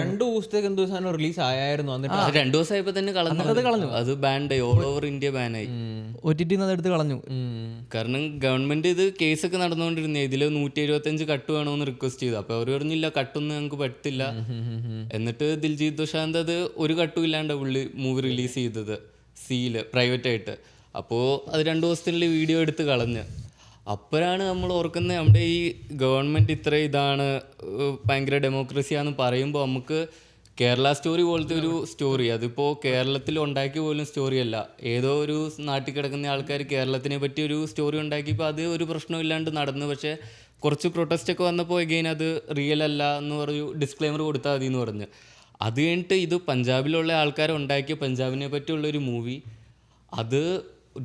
Speaker 3: 2 ദിവസത്തേക്ക് എന്തോ സാധനം റിലീസ് ആയായിരുന്നു.
Speaker 1: 2 ദിവസമായപ്പോ തന്നെ കളഞ്ഞു. അത് ബാൻഡായി, ഓൾ ഓവർ ഇന്ത്യ ബാനായി.
Speaker 5: OTT എടുത്ത് കളഞ്ഞു.
Speaker 1: കാരണം ഗവൺമെന്റ് ഇത് കേസൊക്കെ നടന്നുകൊണ്ടിരുന്നേ. ഇതില് 175 കട്ട് വേണമെന്ന് റിക്വസ്റ്റ് ചെയ്തു. അപ്പൊ അവർ പറഞ്ഞില്ല കട്ടൊന്നും ഞങ്ങൾക്ക് പറ്റില്ല. എന്നിട്ട് ദിൽജീത് ദോശാന്ത് അത് ഒരു കട്ടും ഇല്ലാണ്ട് പുള്ളി മൂവി റിലീസ് ചെയ്തത് സീല് പ്രൈവറ്റായിട്ട്. അപ്പോൾ അത് 2 ദിവസത്തിനുള്ളിൽ വീഡിയോ എടുത്ത് കളഞ്ഞ്. അപ്പോഴാണ് നമ്മൾ ഓർക്കുന്നത് നമ്മുടെ ഈ ഗവൺമെൻറ് ഇത്ര ഇതാണ് ഭയങ്കര ഡെമോക്രസിയാന്ന് പറയുമ്പോൾ നമുക്ക് കേരള സ്റ്റോറി പോലത്തെ ഒരു സ്റ്റോറി, അതിപ്പോൾ കേരളത്തിൽ ഉണ്ടാക്കിയ പോലും സ്റ്റോറിയല്ല, ഏതോ ഒരു നാട്ടിൽ കിടക്കുന്ന ആൾക്കാർ കേരളത്തിനെ പറ്റി ഒരു സ്റ്റോറി ഉണ്ടാക്കിയപ്പോൾ അത് ഒരു പ്രശ്നമില്ലാണ്ട് നടന്നു. പക്ഷേ കുറച്ച് പ്രൊട്ടസ്റ്റൊക്കെ വന്നപ്പോൾ എഗെയിൻ അത് റിയൽ അല്ല എന്ന് പറഞ്ഞു ഡിസ്ക്ലെയിമർ കൊടുത്താൽ മതി എന്ന് പറഞ്ഞ്. അത് കഴിഞ്ഞിട്ട് ഇത് പഞ്ചാബിലുള്ള ആൾക്കാരെ ഉണ്ടാക്കിയ പഞ്ചാബിനെ പറ്റിയുള്ളൊരു മൂവി അത്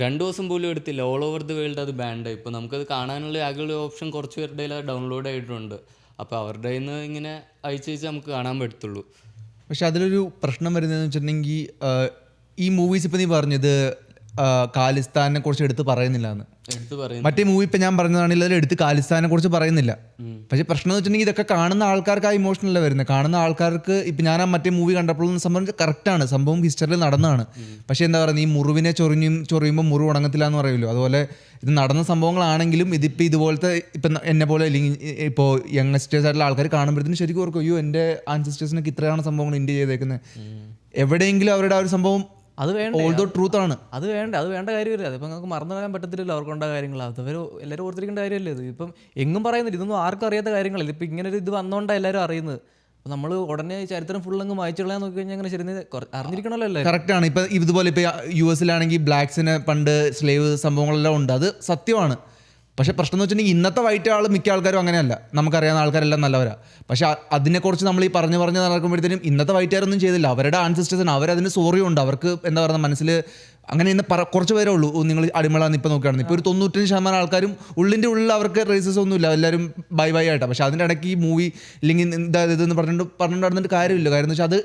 Speaker 1: 2 ദിവസം പോലും എടുത്തില്ല. ഓൾ ഓവർ ദി വേൾഡ് അത് ബാൻഡായി. ഇപ്പോൾ നമുക്കത് കാണാനുള്ള ആകെയുള്ള ഓപ്ഷൻ കുറച്ച് പേരുടെ അത് ഡൗൺലോഡ് ആയിട്ടുണ്ട്. അപ്പോൾ അവരുടെ കയ്യിൽ നിന്ന് ഇങ്ങനെ അയച്ച് നമുക്ക് കാണാൻ പറ്റത്തുള്ളൂ.
Speaker 4: പക്ഷെ അതിലൊരു പ്രശ്നം വരുന്നതെന്ന് വെച്ചിട്ടുണ്ടെങ്കിൽ ഈ മൂവീസ് ഇപ്പം നീ പറഞ്ഞത് ഖാലിസ്ഥാനെ കുറിച്ച് എടുത്ത് പറയുന്നില്ല എന്ന്. മറ്റേ മൂവി ഇപ്പം ഞാൻ പറഞ്ഞതാണെങ്കിൽ അതിൽ എടുത്ത് ഖാലിസ്ഥാനെ കുറിച്ച് പറയുന്നില്ല. പക്ഷേ പ്രശ്നം എന്ന് വെച്ചിട്ടുണ്ടെങ്കിൽ ഇതൊക്കെ കാണുന്ന ആൾക്കാർക്ക് ആ ഇമോഷനല്ല വരുന്നത്. കാണുന്ന ആൾക്കാർക്ക് ഇപ്പം ഞാൻ ആ മറ്റേ മൂവി കണ്ടപ്പോഴും സംബന്ധിച്ച് കറക്റ്റാണ്, സംഭവം ഹിസ്റ്ററിയിൽ നടന്നതാണ്. പക്ഷേ എന്താ പറയുക, ഈ മുറിവിനെ ചൊറിയുമ്പോൾ മുറിവ് ഉണങ്ങത്തില്ല എന്ന് പറയുമല്ലോ, അതുപോലെ ഇത് നടന്ന സംഭവങ്ങളാണെങ്കിലും ഇതിപ്പോൾ ഇതുപോലത്തെ ഇപ്പം എന്നെ പോലെ അല്ലെങ്കിൽ ഇപ്പോൾ യങ്സ്റ്റേഴ്സ് ആയിട്ടുള്ള ആൾക്കാർ കാണുമ്പോഴത്തേനും ശരിക്കും ഓർക്കും അയ്യോ എൻ്റെ ആൻസിസ്റ്റേഴ്സിനൊക്കെ ഇത്രയാണ് സംഭവങ്ങൾ ഇന്ത്യ ചെയ്തേക്കുന്നത്. എവിടെയെങ്കിലും അവരുടെ ആ ഒരു സംഭവം
Speaker 5: അത് വേണ്ട,
Speaker 4: ഓൾദോ ട്രൂത്ത് ആണ്.
Speaker 5: അത് വേണ്ട കാര്യമില്ല. അതിപ്പോൾ നമുക്ക് മറന്നു കളയാൻ പറ്റത്തില്ലല്ലോ അവർക്കുണ്ട കാര്യങ്ങൾ. അവർ എല്ലാവരും ഓർത്തിരിക്കേണ്ട കാര്യമല്ലേ ഇത്. ഇപ്പം എങ്ങും പറയുന്നില്ല, ഇതൊന്നും ആർക്കും അറിയാത്ത കാര്യങ്ങളല്ല. ഇപ്പം ഇങ്ങനെ ഒരു ഇത് വന്നോണ്ടാണ് എല്ലാവരും അറിയുന്നത്. അപ്പം നമ്മൾ ഉടനെ ചരിത്രം ഫുൾ അങ്ങ് വായിച്ചു കളയാൻ നോക്കി കഴിഞ്ഞാൽ അങ്ങനെ ശരി അറിഞ്ഞിരിക്കണമല്ലോ അല്ലേ.
Speaker 4: കറക്റ്റാണ്. ഇപ്പം ഇതുപോലെ ഇപ്പോൾ US-ലാണെങ്കിൽ ബ്ലാക്സിന് പണ്ട് സ്ലേവ് സംഭവങ്ങളെല്ലാം ഉണ്ട്, അത് സത്യമാണ്. പക്ഷേ പ്രശ്നം എന്ന് വെച്ചിട്ടുണ്ടെങ്കിൽ ഇന്നത്തെ വൈറ്റ് ആൾ മിക്ക ആൾക്കാരും അങ്ങനെയല്ല, നമുക്കറിയാവുന്ന ആൾക്കാരെല്ലാം നല്ലവരാണ്. പക്ഷേ അതിനെക്കുറിച്ച് നമ്മൾ ഈ പറഞ്ഞ് നടക്കുമ്പോഴത്തേനും ഇന്നത്തെ വൈറ്റുകാരൊന്നും ചെയ്തില്ല. അവരുടെ ആൻസിസ്റ്റേഴ്സിന് അവരതിന് സോറി ഉണ്ട്, അവർക്ക് എന്താ പറയുക മനസ്സിൽ അങ്ങനെ ഇന്ന് കുറച്ച് പേരേ ഉള്ളൂ. നിങ്ങൾ അടിമളാന്ന് ഇപ്പോൾ നോക്കുകയാണെങ്കിൽ ഇപ്പോൾ ഒരു 95% ആൾക്കാരും ഉള്ളിൻ്റെ ഉള്ളിൽ അവർക്ക് റേസസ് ഒന്നുമില്ല, എല്ലാവരും ബൈ ആയിട്ടാണ്. പക്ഷേ അതിൻ്റെ ഇടയ്ക്ക് ഈ മൂവി ഇല്ലെങ്കിൽ ഇതെന്ന് പറഞ്ഞിട്ട് നടന്നിട്ട് കാര്യമില്ല. കാര്യം എന്ന് വെച്ചാൽ അത്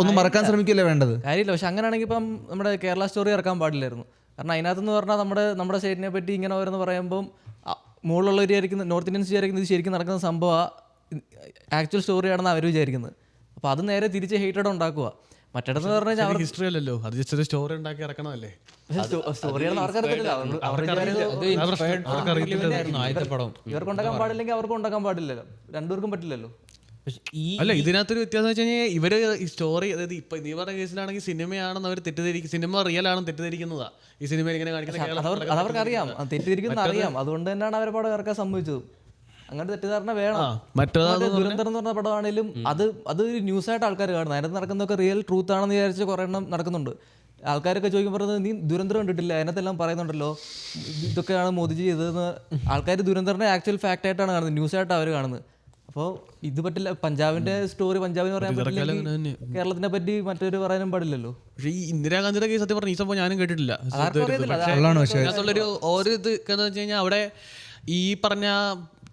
Speaker 4: ഒന്നും മറക്കാൻ ശ്രമിക്കില്ല വേണ്ടത്
Speaker 5: കാര്യമില്ല. പക്ഷെ അങ്ങനെയാണെങ്കിൽ ഇപ്പം നമ്മുടെ കേരള സ്റ്റോറി ഇറക്കാൻ പാടില്ലായിരുന്നു. കാരണം അതിനകത്തെന്ന് പറഞ്ഞാൽ നമ്മുടെ സ്റ്റേറ്റിനെ പറ്റി ഇങ്ങനെ ഓരോന്ന് പറയുമ്പം മുകളിലുള്ളവർ വിചാരിക്കുന്നത്, നോർത്ത് ഇന്ത്യൻസ് വിചാരിക്കുന്നത് ഇത് ശരിക്കും നടക്കുന്ന സംഭവമാണ്, ആക്ച്വൽ സ്റ്റോറിയാണെന്ന് അവർ വിചാരിക്കുന്നത്. അപ്പോൾ അത് നേരെ തിരിച്ച് ഹേറ്റഡ് ഉണ്ടാക്കുക. മറ്റിടത്ത് പറഞ്ഞു കഴിഞ്ഞാൽ അവർ
Speaker 2: ഹിസ്റ്ററി അല്ലല്ലോ, അത് ജസ്റ്റ് ഒരു സ്റ്റോറി ഉണ്ടാക്കി ഇറക്കണമല്ലേ.
Speaker 5: സ്റ്റോറിയാണെന്ന് അവർക്കറിയത്തില്ല.
Speaker 3: ആദ്യത്തെ പടം
Speaker 5: ഇവർക്ക് ഉണ്ടാക്കാൻ പാടില്ലെങ്കിൽ അവർക്കും ഉണ്ടാക്കാൻ പാടില്ലല്ലോ, രണ്ടുപേർക്കും പറ്റില്ലല്ലോ.
Speaker 3: പക്ഷെ ഈ
Speaker 2: അല്ല, ഇതിനകത്തൊരു വ്യത്യാസം വെച്ച് കഴിഞ്ഞാൽ ഇവര് ഈ സ്റ്റോറി, അതായത് ഇപ്പൊ നീ പറഞ്ഞ കേസിലാണെങ്കിൽ സിനിമയാണെന്ന് അവർ തെറ്റിദ്ധരിക്കും, സിനിമ റിയൽ ആണെന്ന് തെറ്റിദ്ധരിക്കുന്നതാ ഈ സിനിമയിൽ ഇങ്ങനെ കാണിക്കുന്ന.
Speaker 5: അതവർക്കറിയാം, തെറ്റിദ്ധരിക്കുന്ന അറിയാം. അതുകൊണ്ട് തന്നെയാണ് അവരെ പടം ഇറക്കാൻ സംഭവിച്ചത്. അങ്ങനെ തെറ്റിദ്ധാരണ വേണം.
Speaker 2: മറ്റേത്
Speaker 5: ദുരന്തം എന്ന് പറഞ്ഞ പടമാണെങ്കിലും അത് ഒരു ന്യൂസായിട്ട് ആൾക്കാർ കാണുന്നത്. അതിനകത്ത് നടക്കുന്നതൊക്കെ റിയൽ ട്രൂത്ത് ആണെന്ന് വിചാരിച്ച് കുറേ എണ്ണം നടക്കുന്നുണ്ട്. ആൾക്കാരൊക്കെ ചോദിക്കും പറയുന്നത് നീ ദുരന്തം കണ്ടിട്ടില്ല, അതിനകത്തെല്ലാം പറയുന്നുണ്ടല്ലോ ഇതൊക്കെയാണ് മോദിജി ചെയ്തതെന്ന്. ആൾക്കാർ ദുരന്തറിനെ ആക്ച്വൽ ഫാക്റ്റ് ആയിട്ടാണ് കാണുന്നത്, ന്യൂസായിട്ടാണ് അവർ കാണുന്നത്. അപ്പോൾ ഇത് പറ്റില്ല. പഞ്ചാബിന്റെ സ്റ്റോറി പഞ്ചാബിന് പറയാൻ പറ്റില്ല, കേരളത്തിനെ പറ്റി മറ്റൊരു പറയാനും പാടില്ലല്ലോ.
Speaker 2: പക്ഷേ ഈ ഇന്ദിരാഗാന്ധിയുടെ കേസ് സത്യം പറഞ്ഞ ഈ സംഭവം ഞാനും കേട്ടിട്ടില്ല. ഓരോ ഇത് എന്ന് വെച്ച് കഴിഞ്ഞാൽ അവിടെ ഈ പറഞ്ഞ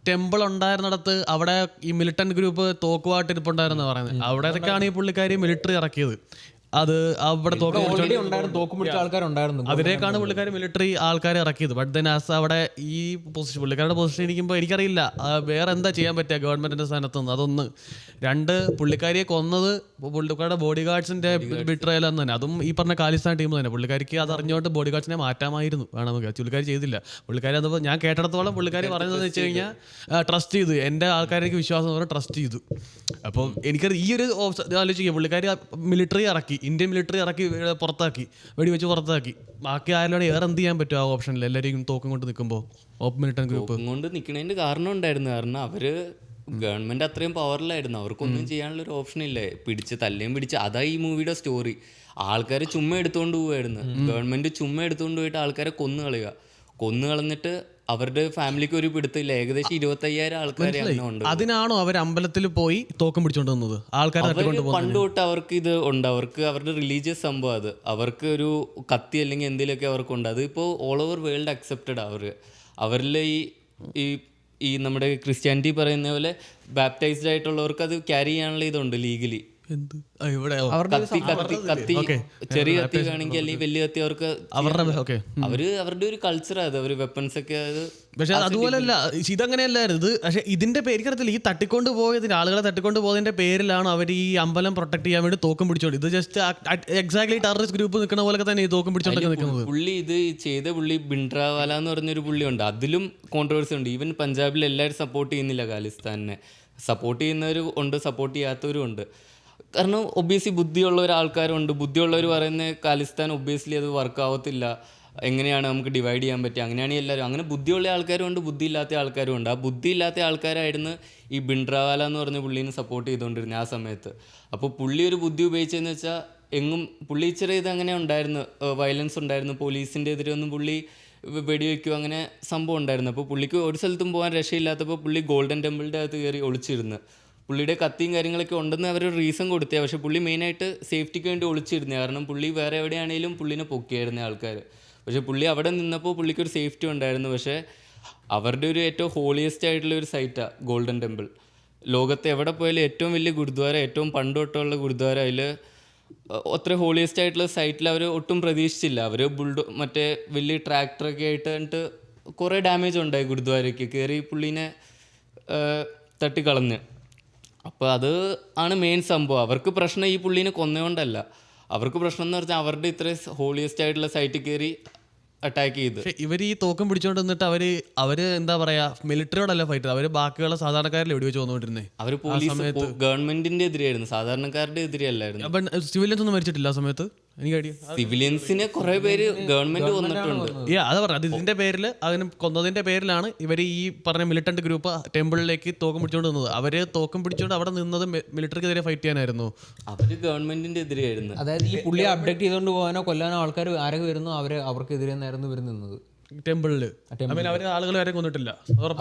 Speaker 2: ടെമ്പിൾ ഉണ്ടായിരുന്നിടത്ത് അവിടെ ഈ മിലിറ്റന്റ് ഗ്രൂപ്പ് തോക്കുവായിട്ട് ഇരിപ്പുണ്ടായിരുന്ന പറയുന്നത്. അവിടെയൊക്കെയാണ് ഈ പുള്ളിക്കാരി മിലിറ്ററി ഇറക്കിയത്. അത് അവിടെ
Speaker 3: ആൾക്കാരുണ്ടായിരുന്നു,
Speaker 2: അതിലേക്കാണ് പുള്ളിക്കാർ മിലിറ്ററി ആൾക്കാരെ ഇറക്കിയത്. ബട്ട് ദെൻ ആസ് അവിടെ ഈ പൊസിഷൻ പുള്ളിക്കാരുടെ പൊസിഷൻ ഇരിക്കുമ്പോൾ എനിക്കറിയില്ല വേറെ എന്താ ചെയ്യാൻ പറ്റുക ഗവൺമെന്റിന്റെ സ്ഥാനത്ത് നിന്ന്. അതൊന്ന്. രണ്ട്, പുള്ളിക്കാരിയെ കൊന്നത് പുള്ളിക്കാരുടെ ബോഡി ഗാർഡ്സിന്റെ ബിട്രയൽ എന്ന് തന്നെ. അതും ഈ പറഞ്ഞ ഖാലിസ്ഥാൻ ടീം തന്നെ. പുള്ളിക്കാരിക്ക് അത് അറിഞ്ഞുകൊണ്ട് ബോഡി ഗാർഡ്സിനെ മാറ്റാമായിരുന്നു വേണമെങ്കിൽ. പുള്ളിക്കാരി ചെയ്തില്ല. പുള്ളിക്കാരി അത് ഞാൻ കേട്ടിടത്തോളം പുള്ളിക്കാരി പറയുന്നത് വെച്ച് കഴിഞ്ഞാൽ ട്രസ്റ്റ് ചെയ്തു, എൻ്റെ ആൾക്കാർക്ക് വിശ്വാസം പറഞ്ഞാൽ ട്രസ്റ്റ് ചെയ്തു. അപ്പം എനിക്കത് ഈ ഒരു ആലോചിക്കുക, പുള്ളിക്കാരി മിലിറ്ററി ഇറക്കി, ഇന്ത്യൻ മിലിറ്ററി ഇറക്കി പുറത്താക്കി, വെടിവെച്ച് പുറത്താക്കി. ബാക്കി ആയാലും വേറെ എന്ത് ചെയ്യാൻ പറ്റും ആ ഓപ്ഷനിൽ എല്ലാവരെയും തോക്കും കൊണ്ട് നിൽക്കുമ്പോൾ ഓപ്പൺ മിലിറ്റന്റ് ഗ്രൂപ്പ്
Speaker 1: കൊണ്ട് നിൽക്കുന്നതിന്റെ കാരണം ഉണ്ടായിരുന്നു. കാരണം അവര് ഗവൺമെന്റ് അത്രയും പവറിലായിരുന്നു, അവർക്കൊന്നും ചെയ്യാനുള്ളൊരു ഓപ്ഷൻ ഇല്ലേ. തല്ലേം പിടിച്ച് അതാ ഈ മൂവിയുടെ സ്റ്റോറി. ആൾക്കാരെ ചുമ്മാ എടുത്തുകൊണ്ട് പോവായിരുന്നു. ഗവൺമെന്റ് ചുമ്മാ എടുത്തുകൊണ്ട് പോയിട്ട് ആൾക്കാരെ കൊന്നു കളഞ്ഞിട്ട് അവരുടെ ഫാമിലിക്ക് ഒരു പിടുത്തില്ല. ഏകദേശം 25,000 ആൾക്കാരെ അങ്ങനെ ഉണ്ട്.
Speaker 2: അതിനാണോ അവർ അമ്പലത്തിൽ പോയി തോക്കം പിടിച്ചോണ്ട് വന്നത്? ആൾക്കാരെ
Speaker 1: പണ്ട് തൊട്ട് അവർക്ക് ഇത് ഉണ്ട്. അവർക്ക് അവരുടെ റിലീജിയസ് സംഭവം അത്. അവർക്ക് ഒരു കത്തി അല്ലെങ്കിൽ എന്തെങ്കിലുമൊക്കെ അവർക്കുണ്ട്. അത് ഇപ്പോൾ ഓൾ ഓവർ വേൾഡ് അക്സെപ്റ്റഡ്. അവരിൽ ഈ നമ്മുടെ ക്രിസ്ത്യാനിറ്റി പറയുന്ന പോലെ ബാപ്റ്റൈസ്ഡ് ആയിട്ടുള്ളവർക്ക് അത് ക്യാരി ചെയ്യാനുള്ള ഇതുണ്ട് ലീഗലി. കത്തി ചെറിയ കത്തി വേണമെങ്കിൽ അല്ലെങ്കിൽ വലിയ കത്തി അവർക്ക് അവരുടെ ഒരു കൾച്ചർ. അത് അവര് വെപ്പൺസ് ഒക്കെ.
Speaker 2: പക്ഷെ അതുപോലെയല്ല, ഇതങ്ങനെയല്ലായിരുന്നു ഇത്. പക്ഷെ ഇതിന്റെ പേരിക്കറിയത്തില്ല, ഈ തട്ടിക്കൊണ്ട് പോയതിന് ആളുകളെ തട്ടിക്കൊണ്ട് പോയതിന്റെ പേരിലാണ് അവർ ഈ അമ്പലം പ്രൊട്ടക്ട് ചെയ്യാൻ വേണ്ടി തോക്കും പിടിച്ചോണ്ട്. ഇത് ജസ്റ്റ് എക്സാക്ട്ലി ടെററിസ്റ്റ് ഗ്രൂപ്പ് നിൽക്കുന്ന പോലെ തന്നെ ഈ തോക്കും പിടിച്ചോണ്ടൊക്കെ നിൽക്കുന്നത്.
Speaker 1: പുള്ളി ഇത് ചെയ്ത ഭിണ്ട്രാവാല എന്ന് പറഞ്ഞൊരു പുള്ളിയുണ്ട്. അതിലും കോൺട്രവേഴ്സി ഉണ്ട്. ഈവൻ പഞ്ചാബിൽ എല്ലാവരും സപ്പോർട്ട് ചെയ്യുന്നില്ല ഖാലിസ്ഥാനെ. സപ്പോർട്ട് ചെയ്യുന്നവരും ഉണ്ട്, സപ്പോർട്ട് ചെയ്യാത്തവരും ഉണ്ട്. കാരണം ഒബ്വിയസ്ലി ബുദ്ധിയുള്ള ഒരാൾക്കാരുണ്ട്. ബുദ്ധിയുള്ളവർ പറയുന്നത് ഖാലിസ്ഥാൻ ഒബ്വിയസ്ലി അത് വർക്ക് ആവത്തില്ല, എങ്ങനെയാണ് നമുക്ക് ഡിവൈഡ് ചെയ്യാൻ പറ്റുക, അങ്ങനെയാണ് എല്ലാവരും. അങ്ങനെ ബുദ്ധിയുള്ള ആൾക്കാരും ഉണ്ട്, ബുദ്ധിയില്ലാത്ത ആൾക്കാരും ഉണ്ട്. ആ ബുദ്ധിയില്ലാത്ത ആൾക്കാരായിരുന്നു ഈ ഭിണ്ട്രാവാല എന്ന് പറഞ്ഞ പുള്ളീനെ സപ്പോർട്ട് ചെയ്തുകൊണ്ടിരുന്നത് ആ സമയത്ത്. അപ്പോൾ പുള്ളി ഒരു ബുദ്ധി ഉപയോഗിച്ചതെന്ന് വെച്ചാൽ എങ്ങും പുള്ളി ചെറിയ ഇത് അങ്ങനെ ഉണ്ടായിരുന്നു, വയലൻസ് ഉണ്ടായിരുന്നു. പോലീസിൻ്റെ എതിരൊന്നും പുള്ളി വെടിവെക്കുക അങ്ങനെ സംഭവം ഉണ്ടായിരുന്നു. അപ്പോൾ പുള്ളിക്ക് ഒരു സ്ഥലത്തും പോകാൻ രക്ഷയില്ലാത്തപ്പോൾ പുള്ളി ഗോൾഡൻ ടെമ്പിളിൻ്റെ അകത്ത് കയറി ഒളിച്ചിരുന്നു. പുള്ളിയുടെ കത്തിയും കാര്യങ്ങളൊക്കെ ഉണ്ടെന്ന് അവർ റീസൺ കൊടുത്തേ. പക്ഷേ പുള്ളി മെയിനായിട്ട് സേഫ്റ്റിക്ക് വേണ്ടി ഒളിച്ചിരുന്നു. കാരണം പുള്ളി വേറെ എവിടെയാണെങ്കിലും പുള്ളിനെ പൊക്കിയായിരുന്നു ആൾക്കാർ. പക്ഷേ പുള്ളി അവിടെ നിന്നപ്പോൾ പുള്ളിക്കൊരു സേഫ്റ്റി ഉണ്ടായിരുന്നു. പക്ഷേ അവരുടെ ഒരു ഏറ്റവും ഹോളിയസ്റ്റ് ആയിട്ടുള്ള ഒരു സൈറ്റാണ് ഗോൾഡൻ ടെമ്പിൾ. ലോകത്ത് എവിടെ പോയാലും ഏറ്റവും വലിയ ഗുരുദ്വാര, ഏറ്റവും പണ്ട് തൊട്ടുള്ള ഗുരുദ്വാര. അതിൽ അത്ര ഹോളിയസ്റ്റ് ആയിട്ടുള്ള സൈറ്റിൽ അവർ ഒട്ടും പ്രതീക്ഷിച്ചില്ല. അവർ മറ്റേ വലിയ ട്രാക്ടറൊക്കെ ആയിട്ട് കുറേ ഡാമേജ് ഉണ്ടായി ഗുരുദ്വാരയ്ക്ക്. കയറി പുള്ളീനെ തട്ടിക്കളഞ്ഞ്. അപ്പോൾ അത് ആണ് മെയിൻ സംഭവം. അവർക്ക് പ്രശ്നം ഈ പുള്ളീനെ കൊന്നുകൊണ്ടല്ല. അവർക്ക് പ്രശ്നം എന്ന് പറഞ്ഞാൽ അവരുടെ ഇത്ര ഹോളിയസ്റ്റ് ആയിട്ടുള്ള സൈറ്റിൽ കയറി അറ്റാക്ക് ചെയ്ത്.
Speaker 2: ഇവർ ഈ തോക്കം പിടിച്ചോണ്ട് നിന്നിട്ട് അവര് എന്താ പറയാ, മിലിറ്ററിയോടല്ല ഫൈറ്റ്. അവര് ബാക്കിയുള്ള സാധാരണക്കാരിൽ വെടിവെച്ച് വന്നുകൊണ്ടിരുന്നേ.
Speaker 1: അവർ പോലീസ് ഗവൺമെന്റിന്റെ എതിരെയായിരുന്നു, സാധാരണക്കാരുടെ എതിരെയല്ലായിരുന്നു.
Speaker 2: സിവിലിയൻസ് ഒന്നും മരിച്ചിട്ടില്ല ആ സമയത്ത്.
Speaker 1: സിവിലിയൻസിനെ കുറെ പേര് ഗവൺമെന്റ് കൊന്നിട്ടുണ്ട്.
Speaker 2: അത് പറഞ്ഞു. അത് ഇതിന്റെ പേരിൽ, അതിന് കൊന്നതിന്റെ പേരിലാണ് ഇവർ ഈ പറഞ്ഞ മിലിറ്റന്റ് ഗ്രൂപ്പ് ടെമ്പിളിലേക്ക് തോക്കം പിടിച്ചോണ്ട് നിന്നത്. അവര് തോക്കം പിടിച്ചോണ്ട് അവിടെ നിന്നത് മിലിറ്ററിക്കെതിരെ ഫൈറ്റ് ചെയ്യാനായിരുന്നു.
Speaker 1: അവര് ഗവൺമെന്റിന്റെ എതിരെയായിരുന്നു.
Speaker 3: അതായത് ഈ പുള്ളിയെ അപ്ഡേറ്റ് ചെയ്തുകൊണ്ട് പോകാനോ കൊല്ലാനോ ആൾക്കാർ ആരൊക്കെ വരുന്നു അവർക്കെതിരെ ആയിരുന്നു ഇവർ നിന്നത്
Speaker 2: ടെമ്പിളില്. അവര് ആളുകൾ വരെ കൊന്നിട്ടില്ല.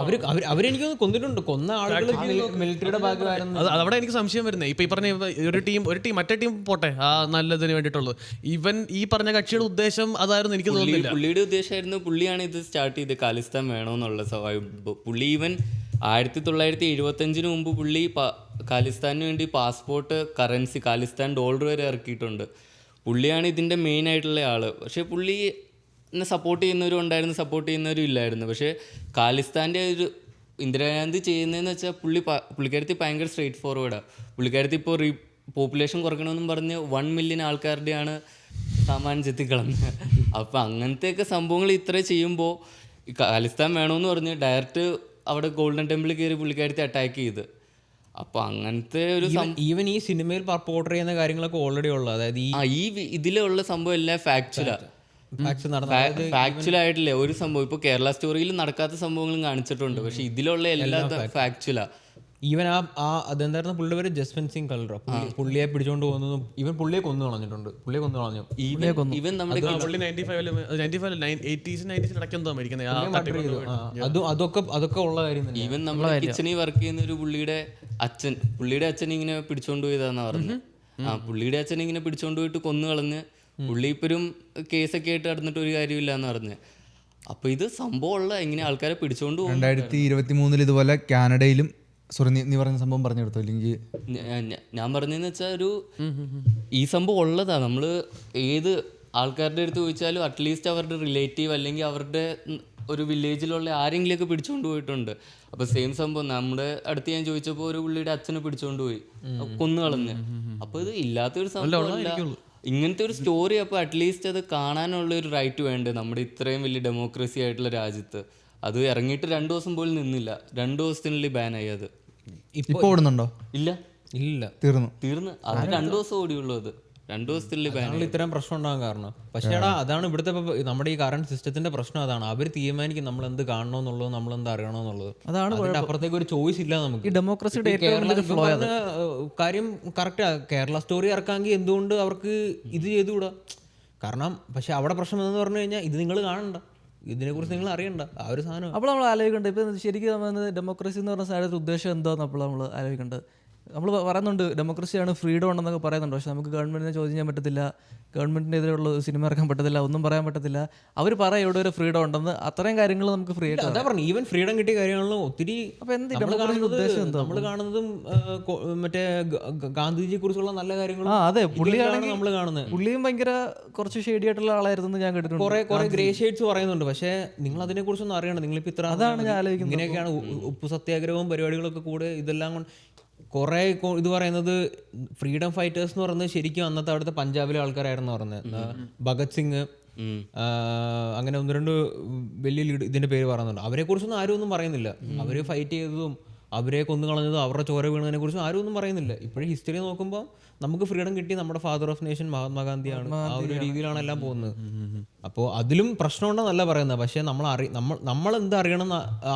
Speaker 3: അവരെനിക്ക് കൊന്നിട്ടുണ്ട്. കൊന്ന ആളുകൾ മിലിറ്ററിയുടെ ഭാഗമായിരുന്നു.
Speaker 2: അവിടെ എനിക്ക് സംശയം വരുന്നത്, ഇപ്പൊ ഈ പറഞ്ഞ ഒരു ടീം മറ്റേ ടീം പോട്ടെ, ആ നല്ലതിന് വേണ്ടിയിട്ടുള്ളത്. ഇവൻ ഈ പറഞ്ഞ കക്ഷിയുടെ ഉദ്ദേശം അതായിരുന്നു എനിക്ക് തോന്നുന്നില്ല.
Speaker 1: പുള്ളിയുടെ ഉദ്ദേശമായിരുന്നു, പുള്ളിയാണ് ഇത് സ്റ്റാർട്ട് ചെയ്ത് ഖാലിസ്ഥാൻ വേണമെന്നുള്ള. പുള്ളി ഈവൻ 1975 മുമ്പ് പുള്ളി ഖാലിസ്ഥാന് വേണ്ടി പാസ്പോർട്ട്, കറൻസി, ഖാലിസ്ഥാൻ ഡോളർ വരെ ഇറക്കിയിട്ടുണ്ട്. പുള്ളിയാണ് ഇതിൻ്റെ മെയിൻ ആയിട്ടുള്ള ആള്. പക്ഷേ പുള്ളി സപ്പോർട്ട് ചെയ്യുന്നവരും ഉണ്ടായിരുന്നു, സപ്പോർട്ട് ചെയ്യുന്നവരും ഇല്ലായിരുന്നു. പക്ഷേ ഖാലിസ്ഥാൻ്റെ ഒരു ഇന്ദിരാഗാന്ധി ചെയ്യുന്നതെന്ന് വെച്ചാൽ പുള്ളിക്കാരത്തി ഭയങ്കര സ്ട്രെയിറ്റ് ഫോർവേഡാണ്. പുള്ളിക്കാരത്തി ഇപ്പോൾ പോപ്പുലേഷൻ കുറയ്ക്കണമെന്നും പറഞ്ഞ് 1 മില്യൺ ആൾക്കാരുടെയാണ് സാമാൻ ചെത്തിക്കളഞ്ഞത്. അപ്പം അങ്ങനത്തെയൊക്കെ സംഭവങ്ങൾ ഇത്ര ചെയ്യുമ്പോൾ ഖാലിസ്ഥാൻ വേണമെന്ന് പറഞ്ഞ് ഡയറക്റ്റ് അവിടെ ഗോൾഡൻ ടെമ്പിളിൽ കയറി പുള്ളിക്കാരത്തെ അറ്റാക്ക് ചെയ്ത്. അപ്പോൾ അങ്ങനത്തെ ഒരു
Speaker 3: ഈവൻ ഈ സിനിമയിൽ പോർട്രേ ചെയ്യുന്ന കാര്യങ്ങളൊക്കെ ഓൾറെഡി ഉള്ളത്, അതായത് ഈ
Speaker 1: ഇതിലുള്ള സംഭവം എല്ലാം ഫാക്ച്വലാണ്.
Speaker 3: ഫാക്ട്സ് നടന്ന
Speaker 1: ഫാക്ച്വൽ ആയിട്ടില്ലേ ഒരു സംഭവം. ഇപ്പോൾ കേരള സ്റ്റോറിയിൽ നടക്കാത്ത സംഭവങ്ങളും കാണിച്ചിട്ടുണ്ട്, പക്ഷെ ഇതിലുള്ള എല്ലാ ഫാക്ച്വലാ.
Speaker 3: ഈവൻ അതെന്തായിരുന്നു പുള്ളിയുടെ പേര് ജസ്വന്ത് സിംഗ് കൽറ, പുള്ളിയെ പിടിച്ചോണ്ട് പോകുന്നതും ഈവൻ പുള്ളിയെ കൊന്നു കളഞ്ഞിട്ടുണ്ട്. പുള്ളിയെ കൊന്നു കളഞ്ഞു.
Speaker 1: ഈവൻ നമ്മുടെ
Speaker 2: പുള്ളി 90s ഇടയ്ക്കെന്തോ മരിക്കുന്നത്.
Speaker 3: അതൊക്കെ ഉള്ള കാര്യം തന്നെ.
Speaker 1: ഈവൻ നമ്മുടെ കിച്ചണിൽ വർക്ക് ചെയ്യുന്ന ഒരു പുള്ളിയുടെ അച്ഛൻ ഇങ്ങനെ പിടിച്ചോണ്ട് പോയതാന്നാ പറഞ്ഞത്. പുള്ളിയുടെ അച്ഛൻ ഇങ്ങനെ പിടിച്ചോണ്ട് പോയിട്ട് കൊന്നു കളഞ്ഞ് പുള്ളി ഇപ്പോഴും കേസൊക്കെ ആയിട്ട് നടന്നിട്ട് ഒരു കാര്യമില്ല എന്ന് പറഞ്ഞ്. അപ്പൊ ഇത് സംഭവമുള്ള ഇങ്ങനെ ആൾക്കാരെ പിടിച്ചോണ്ട് പോകും.
Speaker 4: 2023 ഇതുപോലെ കാനഡയിലും നീ പറഞ്ഞ സംഭവം പറഞ്ഞെടുത്തോ? ഇല്ലെങ്കിൽ
Speaker 1: ഞാൻ പറഞ്ഞതെന്ന് വെച്ചാൽ ഈ സംഭവം ഉള്ളതാ. നമ്മൾ ഏത് ആൾക്കാരുടെ അടുത്ത് ചോദിച്ചാലും അറ്റ്ലീസ്റ്റ് അവരുടെ റിലേറ്റീവ് അല്ലെങ്കിൽ അവരുടെ ഒരു വില്ലേജിലുള്ള ആരെങ്കിലുമൊക്കെ പിടിച്ചുകൊണ്ട് പോയിട്ടുണ്ട്. അപ്പോൾ സെയിം സംഭവം നമ്മുടെ അടുത്ത് ഞാൻ ചോദിച്ചപ്പോൾ ഒരു പുള്ളിയുടെ അച്ഛനെ പിടിച്ചുകൊണ്ട് പോയി, കൊന്നു കളഞ്ഞ്. അപ്പോൾ ഇത് ഇല്ലാത്തൊരു സംഭവമല്ല, ഇങ്ങനത്തെ ഒരു സ്റ്റോറി. അപ്പോൾ അറ്റ്ലീസ്റ്റ് അത് കാണാനുള്ള ഒരു റൈറ്റ് വേണ്ടേ നമ്മുടെ ഇത്രയും വലിയ ഡെമോക്രസി ആയിട്ടുള്ള രാജ്യത്ത്? അത് ഇറങ്ങിയിട്ട് 2 ദിവസം പോലും നിന്നില്ല, 2 ദിവസത്തിനുള്ളിൽ ബാനായി. അത്
Speaker 4: ഇപ്പോൾ ഓടുന്നുണ്ടോ?
Speaker 3: ഇല്ല
Speaker 4: തീർന്നു.
Speaker 1: അത് 2 ദിവസം ഓടിയുള്ളൂ. അത് 2 ദിവസത്തിനുള്ളിൽ ബാനായി.
Speaker 3: ഇത്തരം പ്രശ്നം ഉണ്ടാകാൻ കാരണം. പക്ഷേ അതാണ് ഇവിടുത്തെ നമ്മുടെ ഈ കറണ്ട് സിസ്റ്റത്തിന്റെ പ്രശ്നം. അതാണ് അവർ തീരുമാനിക്കും നമ്മൾ എന്ത് കാണണമെന്നുള്ളത്, നമ്മൾ എന്ത് അറിയണമെന്നുള്ളത്. അതാണ് അപ്പുറത്തേക്ക് ഒരു ചോയ്സ് ഇല്ല നമുക്ക്.
Speaker 5: ഈ ഡെമോക്രസിയുടെ ഏറ്റവും വലിയ ഫ്ലോ
Speaker 3: കാര്യം കറക്റ്റാ. കേരള സ്റ്റോറി ഇറക്കാമെങ്കിൽ എന്തുകൊണ്ട് അവർക്ക് ഇത് ചെയ്തുകൂടാ? കാരണം പക്ഷെ അവിടെ പ്രശ്നം എന്ന് പറഞ്ഞു കഴിഞ്ഞാൽ ഇത് നിങ്ങൾ കാണണ്ട, ഇതിനെക്കുറിച്ച് നിങ്ങൾ അറിയണ്ട, ആ ഒരു സാധനം.
Speaker 5: അപ്പോൾ നമ്മൾ ആലോചിക്കേണ്ടത് ഇപ്പം ശരിക്കും നമ്മൾ ഡെമോക്രസി എന്ന് പറഞ്ഞ സാധനത്തിൽ ഉദ്ദേശം എന്താണെന്ന് അപ്പോൾ നമ്മൾ ആലോചിക്കേണ്ടത്. നമ്മൾ പറയുന്നുണ്ട് ഡെമോക്രസിയാണ്, ഫ്രീഡം ഉണ്ടെന്നൊക്കെ പറയുന്നുണ്ട്. പക്ഷെ നമുക്ക് ഗവൺമെൻറ്റിനെ ചോദ്യം ചെയ്യാൻ പറ്റത്തില്ല, ഗവൺമെൻറ്റിനെതിരെയുള്ള സിനിമ ഇറക്കാൻ പറ്റത്തില്ല, ഒന്നും പറയാൻ പറ്റത്തില്ല. അവർ പറയാം ഇവിടെ ഒരു ഫ്രീഡം ഉണ്ടെന്ന്. അത്രയും കാര്യങ്ങൾ നമുക്ക് ഫ്രീ ആയിട്ട്
Speaker 3: അതാ പറഞ്ഞു. ഈവൻ ഫ്രീഡം കിട്ടിയ കാര്യങ്ങളിലും ഒത്തിരി.
Speaker 5: അപ്പോൾ എന്ത് ഡെമോക്രസിയുടെ ഉദ്ദേശം എന്താ?
Speaker 3: നമ്മൾ കാണുന്നതും മറ്റേ ഗാന്ധിജിയെ കുറിച്ചുള്ള നല്ല കാര്യങ്ങളും.
Speaker 5: അതെ, പുള്ളിയാണ്
Speaker 3: നമ്മൾ കാണുന്നത്.
Speaker 5: പുള്ളിയും ഭയങ്കര കുറച്ച് ഷെയ്ഡി ആയിട്ടുള്ള ആളായിരുന്നു ഞാൻ കേട്ടിട്ടുണ്ട്.
Speaker 3: കുറെ ഗ്രേ ഷെയ്ഡ്സ് പറയുന്നുണ്ട്. പക്ഷേ നിങ്ങൾ അതിനെ കുറിച്ചൊന്നും അറിയണം. നിങ്ങളിപ്പോൾ ഇത്ര
Speaker 5: അതാണ് ഞാൻ ആലോചിക്കുന്നത്.
Speaker 3: ഇങ്ങനെയൊക്കെയാണ് ഉപ്പ് സത്യാഗ്രഹവും പരിപാടികളൊക്കെ കൂടെ ഇതെല്ലാം കൊണ്ട് കുറേ ഇത് പറയുന്നത് ഫ്രീഡം ഫൈറ്റേഴ്സ് എന്ന് പറയുന്നത് ശരിക്കും അന്നത്തെ അവിടുത്തെ പഞ്ചാബിലെ ആൾക്കാരായിരുന്നു പറഞ്ഞത്. ഭഗത് സിംഗ്, അങ്ങനെ 1-2 വലിയ ലീഡ് ഇതിന്റെ പേര് പറയുന്നുണ്ട്. അവരെ കുറിച്ചൊന്നും ആരും ഒന്നും പറയുന്നില്ല. അവര് ഫൈറ്റ് ചെയ്തതും അവരെ കൊന്നു കളഞ്ഞതും അവരുടെ ചോര വീണതിനെ കുറിച്ചും ആരും ഒന്നും പറയുന്നില്ല. ഇപ്പോഴും ഹിസ്റ്ററി നോക്കുമ്പോൾ നമുക്ക് ഫ്രീഡം കിട്ടി നമ്മുടെ ഫാദർ ഓഫ് നേഷൻ മഹാത്മാഗാന്ധിയാണ്. ആ ഒരു രീതിയിലാണ് എല്ലാം പോകുന്നത്. അപ്പോൾ അതിലും പ്രശ്നമുണ്ടെന്നല്ല പറയുന്നത്. പക്ഷേ നമ്മൾ എന്ത് അറിയണം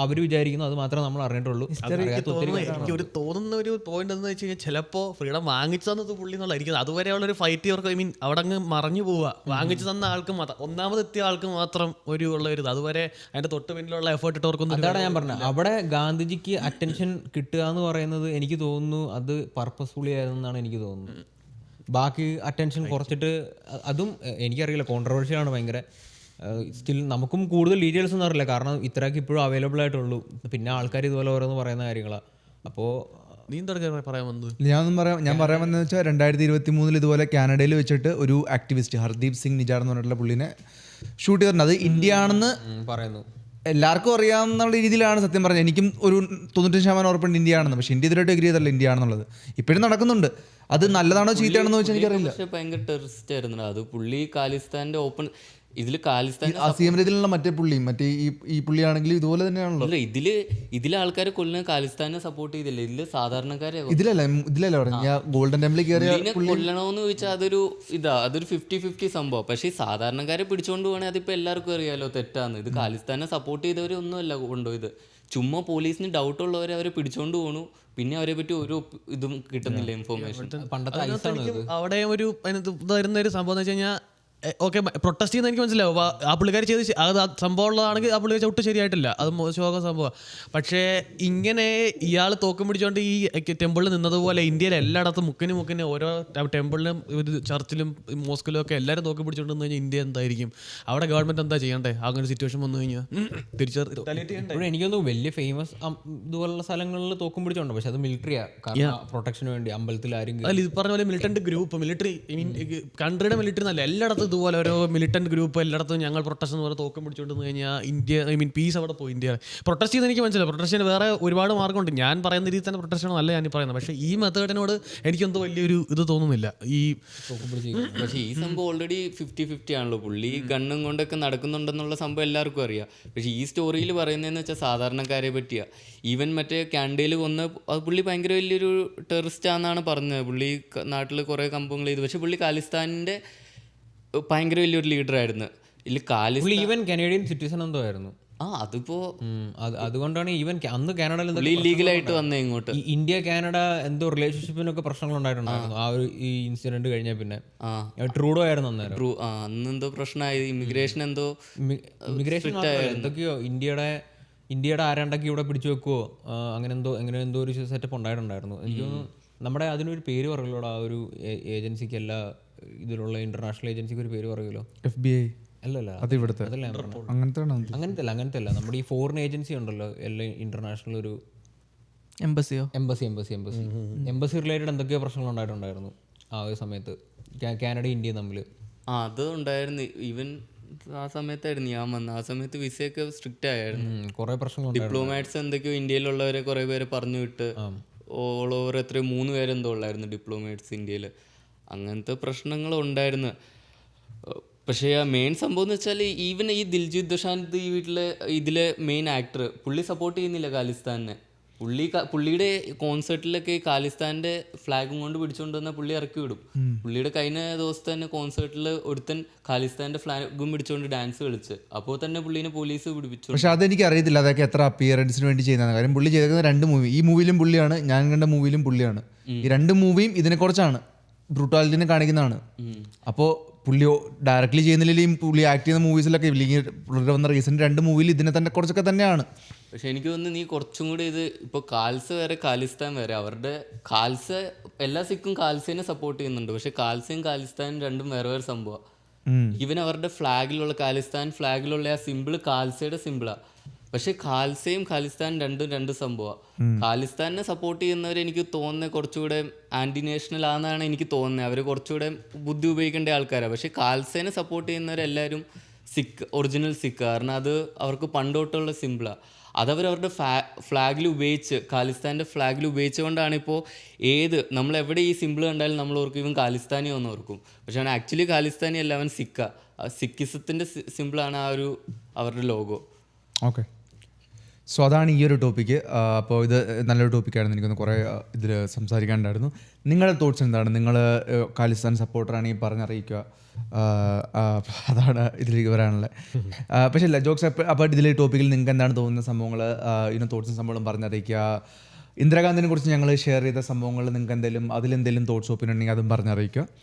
Speaker 3: അവർ വിചാരിക്കുന്നു അത് മാത്രമേ നമ്മൾ അറിഞ്ഞിട്ടുള്ളൂ.
Speaker 2: എനിക്ക് ഒരു തോന്നുന്ന ഒരു പോയിന്റ് എന്ന് വെച്ച് കഴിഞ്ഞാൽ ചിലപ്പോൾ ഫ്രീഡം വാങ്ങിച്ചു തന്നത് പുള്ളി എന്നുള്ളതായിരിക്കും. അതുവരെയുള്ള ഒരു ഫൈറ്റ് ചെയ്തവർക്ക് അവിടെ അങ്ങ് മറഞ്ഞു പോവുക. വാങ്ങിച്ചു തന്ന ആൾക്ക് മാത്രം, ഒന്നാമതെത്തിയ ആൾക്ക് മാത്രം ഉള്ള ഒരു ഇത്. അതുവരെ അതിന്റെ തൊട്ട് പിന്നിലുള്ള എഫേർട്ട് ഇട്ടവർക്കൊന്നും.
Speaker 3: അതാണ് ഞാൻ പറഞ്ഞത്. അവിടെ ഗാന്ധിജിക്ക് അറ്റൻഷൻ കിട്ടുക എന്ന് പറയുന്നത് എനിക്ക് തോന്നുന്നു അത് പർപ്പസ്ഫുള്ളി ആയിരുന്നെന്നാണ് എനിക്ക് തോന്നുന്നത്. ബാക്കി അറ്റൻഷൻ കുറച്ചിട്ട്, അതും എനിക്കറിയില്ല, കോൺട്രവേഴ്സിയാണ് ഭയങ്കര. സ്റ്റിൽ നമുക്കും കൂടുതൽ ഡീറ്റെയിൽസ് ഒന്നും അറിയില്ല, കാരണം ഇത്രയൊക്കെ ഇപ്പോഴും അവൈലബിൾ ആയിട്ടുള്ളൂ. പിന്നെ ആൾക്കാർ ഇതുപോലെ ഓരോന്ന് പറയുന്ന കാര്യങ്ങളാണ്. അപ്പോൾ
Speaker 2: നീ എന്താ പറയാൻ വന്നത്?
Speaker 4: ഞാൻ പറയാൻ വന്നതെന്ന് വെച്ചാൽ 2023 ഇതുപോലെ കാനഡയിൽ വെച്ചിട്ട് ഒരു ആക്ടിവിസ്റ്റ് ഹർദീപ് സിംഗ് നിജാർ എന്ന് പറഞ്ഞിട്ടുള്ള പുള്ളിനെ ഷൂട്ട് ചെയ്തിട്ടുണ്ട്. അത് ഇന്ത്യ ആണെന്ന് പറയുന്നു, എല്ലാവർക്കും അറിയാവുന്ന രീതിയിലാണ് സത്യം പറഞ്ഞത്. എനിക്കും ഒരു 95% ഉറപ്പുണ്ട് ഇന്ത്യ ആണെന്ന്. പക്ഷേ ഇന്ത്യ ഇതിലോട്ട് എഗ്രി ചെയ്തല്ല ഇന്ത്യ ആണെന്നുള്ളത്. ഇപ്പോഴും നടക്കുന്നുണ്ട്. അത് നല്ലതാണോ ചീത്തയാണെന്ന് വെച്ചാൽ എനിക്കറിയില്ല.
Speaker 1: പക്ഷേ ഭയങ്കര ടെററിസ്റ്റ് ആയിരുന്നു അത്. പുള്ളി ഖാലിസ്ഥാന്റെ ഓപ്പൺ ഇതിൽ ഖാലിസ്ഥാൻ
Speaker 4: അസീം രീതിയിലുള്ള മറ്റേ പുള്ളിയും മറ്റേ ഈ പുള്ളിയാണെങ്കിലും ഇതുപോലെ തന്നെയാണല്ലോ.
Speaker 1: അല്ല, ഇതിലെ ആൾക്കാരെ കൊല്ലുന്ന ഖാലിസ്ഥാനെ സപ്പോർട്ട് ചെയ്തില്ല. ഇതില് സാധാരണക്കാരെ
Speaker 4: ഇതിലല്ല പറഞ്ഞു ഗോൾഡൻ ടെമ്പിളിൽ കയറിയ
Speaker 1: കൊല്ലണമെന്ന് ചോദിച്ചാൽ അതൊരു 50-50 സംഭവം. പക്ഷേ ഈ സാധാരണക്കാരെ പിടിച്ചോണ്ട് പോകണേ അതിപ്പോ എല്ലാവർക്കും അറിയാലോ തെറ്റാന്ന്. ഇത് ഖാലിസ്ഥാനെ സപ്പോർട്ട് ചെയ്തവരൊന്നുമല്ല കൊണ്ടുപോയത്. ചുമ്മാ പോലീസിന് ഡൗട്ട് ഉള്ളവരെ അവരെ പിടിച്ചോണ്ട് പോകണു. പിന്നെ അവരെ പറ്റി ഒരു ഇതും കിട്ടുന്നില്ല, ഇൻഫോർമേഷൻ.
Speaker 2: അവിടെ ഒരു വരുന്ന ഒരു സംഭവം എന്ന് വെച്ച് കഴിഞ്ഞാൽ ഓക്കെ പ്രൊട്ടസ്റ്റ് ചെയ്യുന്ന എനിക്ക് മനസ്സിലാവും. ആ പുള്ളിക്കാർ ചെയ്ത് അത് സംഭവം ഉള്ളതാണെങ്കിൽ ആ പുള്ളിക്കാർ ഒട്ടും ശരിയായിട്ടില്ല, അത് ശോകം സംഭവം. പക്ഷേ ഇങ്ങനെ ഇയാൾ തോക്കും പിടിച്ചുകൊണ്ട് ഈ ടെമ്പിളിൽ നിന്നതുപോലെ ഇന്ത്യയിൽ എല്ലായിടത്തും മുക്കിന് ഓരോ ടെമ്പിളിലും ഒരു ചർച്ചിലും മോസ്കിലും ഒക്കെ എല്ലാവരും തോക്കി പിടിച്ചുകൊണ്ട് നിന്ന് കഴിഞ്ഞാൽ ഇന്ത്യ എന്തായിരിക്കും? അവിടെ ഗവൺമെന്റ് എന്താ ചെയ്യണ്ടേ? അങ്ങനെ സിറ്റുവേഷൻ വന്നു കഴിഞ്ഞാൽ
Speaker 3: എനിക്കൊന്നും വലിയ ഫേമസ് ഇതുപോലുള്ള സ്ഥലങ്ങളിൽ തോക്കും പിടിച്ചോണ്ട്, പക്ഷെ അത് മിലിറ്ററിയാണ്, പ്രൊട്ടക്ഷന് വേണ്ടി. അമ്പലത്തിൽ ആരും
Speaker 2: ഇത് പറഞ്ഞ പോലെ മിലിറ്റന്റ് ഗ്രൂപ്പ്, മിലിറ്ററി കൺട്രിയുടെ മിലിറ്ററി എന്നല്ല, എല്ലായിടത്തും ഇതുപോലെ ഓരോ മിലിറ്റന്റ് ഗ്രൂപ്പ് എല്ലായിടത്തും ഞങ്ങൾ പ്രൊട്ടസ്റ്റ് എന്ന് പറഞ്ഞ് തോക്കം പിടിച്ചുകൊണ്ട് കഴിഞ്ഞാൽ ഇന്ത്യ പീസ് അവിടെ പോയി. ഇന്ത്യ പ്രൊട്ടസ്റ്റ് ചെയ്ത് എനിക്ക് മനസ്സിലായി. പ്രൊട്ടസ്റ്റിന് വേറെ ഒരുപാട് മാർഗ്ഗമുണ്ട്. ഞാൻ പറയുന്ന രീതിയിൽ തന്നെ പ്രൊട്ടസ്റ്റ് അല്ല ഞാൻ പറയുന്നത്. പക്ഷേ ഈ മെത്തേഡിനോട് എനിക്കെന്തോ വലിയൊരു ഇത് തോന്നുന്നില്ല.
Speaker 1: പക്ഷേ ഈ സംഭവം ഓൾറെഡി 50-50 ആണല്ലോ. പുള്ളി ഗണ്ണും കൊണ്ടൊക്കെ നടക്കുന്നുണ്ടെന്നുള്ള സംഭവം എല്ലാവർക്കും അറിയാം. പക്ഷേ ഈ സ്റ്റോറിയിൽ പറയുന്നതെന്ന് വെച്ചാൽ സാധാരണക്കാരെ പറ്റിയാ. ഈവൻ മറ്റേ കാൻഡയിൽ കൊന്ന് അത് പുള്ളി ഭയങ്കര വലിയൊരു ടെററിസ്റ്റ് ആണെന്നാണ് പറഞ്ഞത്. പുള്ളി നാട്ടിൽ കുറേ കമ്പങ്ങൾ ചെയ്തു. പക്ഷെ പുള്ളി ഖാലിസ്ഥാനിൻ്റെ ഭയങ്കര വലിയൊരു ലീഡറായിരുന്നു.
Speaker 3: പുള്ളി ഈവൻ കനേഡിയൻ സിറ്റിസൺ എന്തോ ആയിരുന്നു.
Speaker 1: അതിപ്പോ
Speaker 3: അതുകൊണ്ടാണ് ഈവൻ അന്ന് കാനഡയിൽ
Speaker 1: ലീഗലായിട്ട് വന്നേ ഇങ്ങോട്ട്.
Speaker 3: ഇന്ത്യ കാനഡ എന്തോ റിലേഷൻഷിപ്പിനൊക്കെ പ്രശ്നങ്ങൾ ഉണ്ടായിട്ടുണ്ടായിരുന്നു ആ ഒരു ഈ ഇൻസിഡന്റ് കഴിഞ്ഞാൽ. പിന്നെ ട്രൂഡോ ആയിരുന്നു അന്നേരം.
Speaker 1: അന്ന് എന്തോ പ്രശ്നമായി. ഇമിഗ്രേഷൻ
Speaker 3: ഇമിഗ്രേഷൻ എന്തൊക്കെയോ ഇന്ത്യയുടെ ആരാണ്ടൊക്കെ ഇവിടെ പിടിച്ചു വെക്കുവോ അങ്ങനെ എന്തോ ഒരു സെറ്റപ്പ് ഉണ്ടായിട്ടുണ്ടായിരുന്നു. എനിക്ക് തോന്നുന്നു നമ്മുടെ അതിനൊരു പേര് പറയുമല്ലോ ആ ഒരു ഏജൻസിക്ക്, എല്ലാ ഇതിലുള്ള ഇന്റർനാഷണൽ ഏജൻസിക്ക് ഒരു പേര് പറയുമല്ലോ.
Speaker 4: FBI
Speaker 3: അല്ലല്ല, അങ്ങനത്തെ അല്ല. നമ്മുടെ ഈ ഫോറിൻ ഏജൻസി ഉണ്ടല്ലോ, എല്ലാ ഇന്റർനാഷണൽ ഒരു എംബസി റിലേറ്റഡ് എന്തൊക്കെയോ പ്രശ്നങ്ങൾ ഉണ്ടായിട്ടുണ്ടായിരുന്നു ആ ഒരു സമയത്ത് കാനഡ ഇന്ത്യയും തമ്മിൽ.
Speaker 1: അത് ഉണ്ടായിരുന്നു. ഈവൻ ആ സമയത്തായിരുന്നു ഞാൻ വന്നത്. ആ സമയത്ത് വിസയൊക്കെ സ്ട്രിക്റ്റ് ആയിരുന്നു.
Speaker 3: കുറെ പ്രശ്നങ്ങൾ.
Speaker 1: ഡിപ്ലോമാറ്റ്സ് എന്തൊക്കെയോ ഇന്ത്യയിലുള്ളവരെ കുറെ പേരെ പറഞ്ഞു വിട്ട് ഓൾ ഓവർ എത്രയോ 3 പേരെന്തോ ഉള്ളായിരുന്നു ഡിപ്ലോമാറ്റ്സ് ഇന്ത്യയിൽ. അങ്ങനത്തെ പ്രശ്നങ്ങളുണ്ടായിരുന്നു. പക്ഷേ ആ മെയിൻ സംഭവം എന്ന് വെച്ചാൽ ഈവൻ ഈ ദിൽജിത്ത് ദോസാൻജ് ഈ ഇതിലെ മെയിൻ ആക്ടർ പുള്ളി സപ്പോർട്ട് ചെയ്യുന്നില്ല ഖാലിസ്ഥാനെ. പുള്ളിയുടെ കോൺസേർട്ടിലൊക്കെ ഖാലിസ്ഥാൻ്റെ ഫ്ലാഗും കൊണ്ട് പിടിച്ചുകൊണ്ട് വന്നാൽ പുള്ളി ഇറക്കി വിടും. പുള്ളിയുടെ കഴിഞ്ഞ ദിവസത്തെ തന്നെ കോൺസേർട്ടിൽ ഒരുത്തൻ ഖാലിസ്ഥാൻ്റെ ഫ്ലാഗും പിടിച്ചുകൊണ്ട് ഡാൻസ് കളിച്ച്. അപ്പോൾ തന്നെ പുള്ളീനെ പോലീസ് പിടിപ്പിച്ചു.
Speaker 4: പക്ഷെ അതെനിക്ക് അറിയത്തില്ല അതൊക്കെ എത്ര അപ്പിയറൻസിന് വേണ്ടി ചെയ്യുന്നതാണ്. കാര്യം പുള്ളി ചെയ്തേക്കുന്ന 2 മൂവി, ഈ മൂവിയിലും പുള്ളിയാണ്, ഞാൻ കണ്ട മൂവിയിലും പുള്ളിയാണ്. ഈ 2 മൂവിയും ഇതിനെക്കുറിച്ചാണ്, ബ്രൂട്ടാലിറ്റിനെ കാണിക്കുന്നതാണ്. അപ്പോൾ പുള്ളി ഡയറക്റ്റ്ലി ചെയ്യുന്നില്ലെങ്കിലും പുള്ളി ആക്ട് ചെയ്യുന്ന മൂവീസിലൊക്കെ ഇല്ലെങ്കിൽ പുള്ളിയുടെ വന്ന റീസെൻറ്റ് 2 മൂവിയിൽ ഇതിനെ തന്നെ കുറച്ചൊക്കെ തന്നെയാണ്.
Speaker 1: പക്ഷെ എനിക്ക് തോന്നുന്നു നീ കുറച്ചും കൂടി ഇത് ഇപ്പോൾ ഖാൽസ വേറെ ഖാലിസ്ഥാൻ വേറെ. അവരുടെ ഖാൽസ എല്ലാ സിഖും ഖാൽസേനെ സപ്പോർട്ട് ചെയ്യുന്നുണ്ട്. പക്ഷെ ഖാൽസയും ഖാലിസ്ഥാനും രണ്ടും വേറെ സംഭവമാണ്. ഈവൻ അവരുടെ ഫ്ലാഗിലുള്ള ഖാലിസ്ഥാൻ ഫ്ലാഗിലുള്ള ആ സിമ്പിള് ഖാൽസയുടെ സിമ്പിളാണ്. പക്ഷെ ഖാൽസയും ഖാലിസ്ഥാനും രണ്ട് സംഭവമാണ്. ഖാലിസ്ഥാനെ സപ്പോർട്ട് ചെയ്യുന്നവർ എനിക്ക് തോന്നുന്നത് കുറച്ചുകൂടെ ആൻറ്റി നാഷണൽ ആണെന്നാണ് എനിക്ക് തോന്നുന്നത്. അവർ കുറച്ചുകൂടെ ബുദ്ധി ഉപയോഗിക്കേണ്ട ആൾക്കാരാണ്. പക്ഷെ ഖാൽസേനെ സപ്പോർട്ട് ചെയ്യുന്നവരെല്ലാവരും സിഖ്, ഒറിജിനൽ സിഖ്. കാരണം അത് അവർക്ക് പണ്ടോട്ടുള്ള സിമ്പിളാണ്. അതവരവരുടെ ഫ്ലാഗിൽ ഉപയോഗിച്ച്, ഖാലിസ്ഥാൻ്റെ ഫ്ലാഗിൽ ഉപയോഗിച്ചുകൊണ്ടാണ് ഇപ്പോൾ നമ്മളെവിടെ ഈ സിമ്പിൾ കണ്ടാലും നമ്മൾ ഓർക്കും ഇവൻ ഖാലിസ്ഥാനി എന്ന് ഓർക്കും. പക്ഷെ അവൻ ആക്ച്വലി ഖാലിസ്ഥാനി അല്ല, അവൻ സിഖാണ്. സിക്കിസത്തിൻ്റെ സിമ്പിളാണ് അവരുടെ ലോഗോ.
Speaker 4: ഓക്കെ, സോ അതാണ് ഈ ഒരു ടോപ്പിക്ക്. അപ്പോൾ ഇത് നല്ലൊരു ടോപ്പിക്കായിരുന്നു. എനിക്കൊന്ന് കുറേ ഇതിൽ സംസാരിക്കാനുണ്ടായിരുന്നു. നിങ്ങളുടെ തോട്ട്സ് എന്താണ്? നിങ്ങൾ ഖാലിസ്ഥാൻ സപ്പോർട്ടറാണെങ്കിൽ പറഞ്ഞറിയിക്കുക. അതാണ് ഇതിലേക്ക് വരാനുള്ളത്. പക്ഷേ ഇല്ല ജോക്സ്. അപ്പോൾ ഇതിലെ ടോപ്പിക്കിൽ നിങ്ങൾക്ക് എന്താണ് തോന്നുന്ന സംഭവങ്ങൾ, തോട്ട്സും സംഭവങ്ങളും പറഞ്ഞറിയിക്കുക. ഇന്ദിരാഗാന്ധിനെ കുറിച്ച് ഞങ്ങൾ ഷെയർ ചെയ്ത സംഭവങ്ങൾ നിങ്ങൾക്ക് എന്തെങ്കിലും അതിലെന്തെങ്കിലും തോട്ട്സ് ഒപ്പീനിയൻ ഉണ്ടെങ്കിൽ അതും പറഞ്ഞറിയിക്കുക.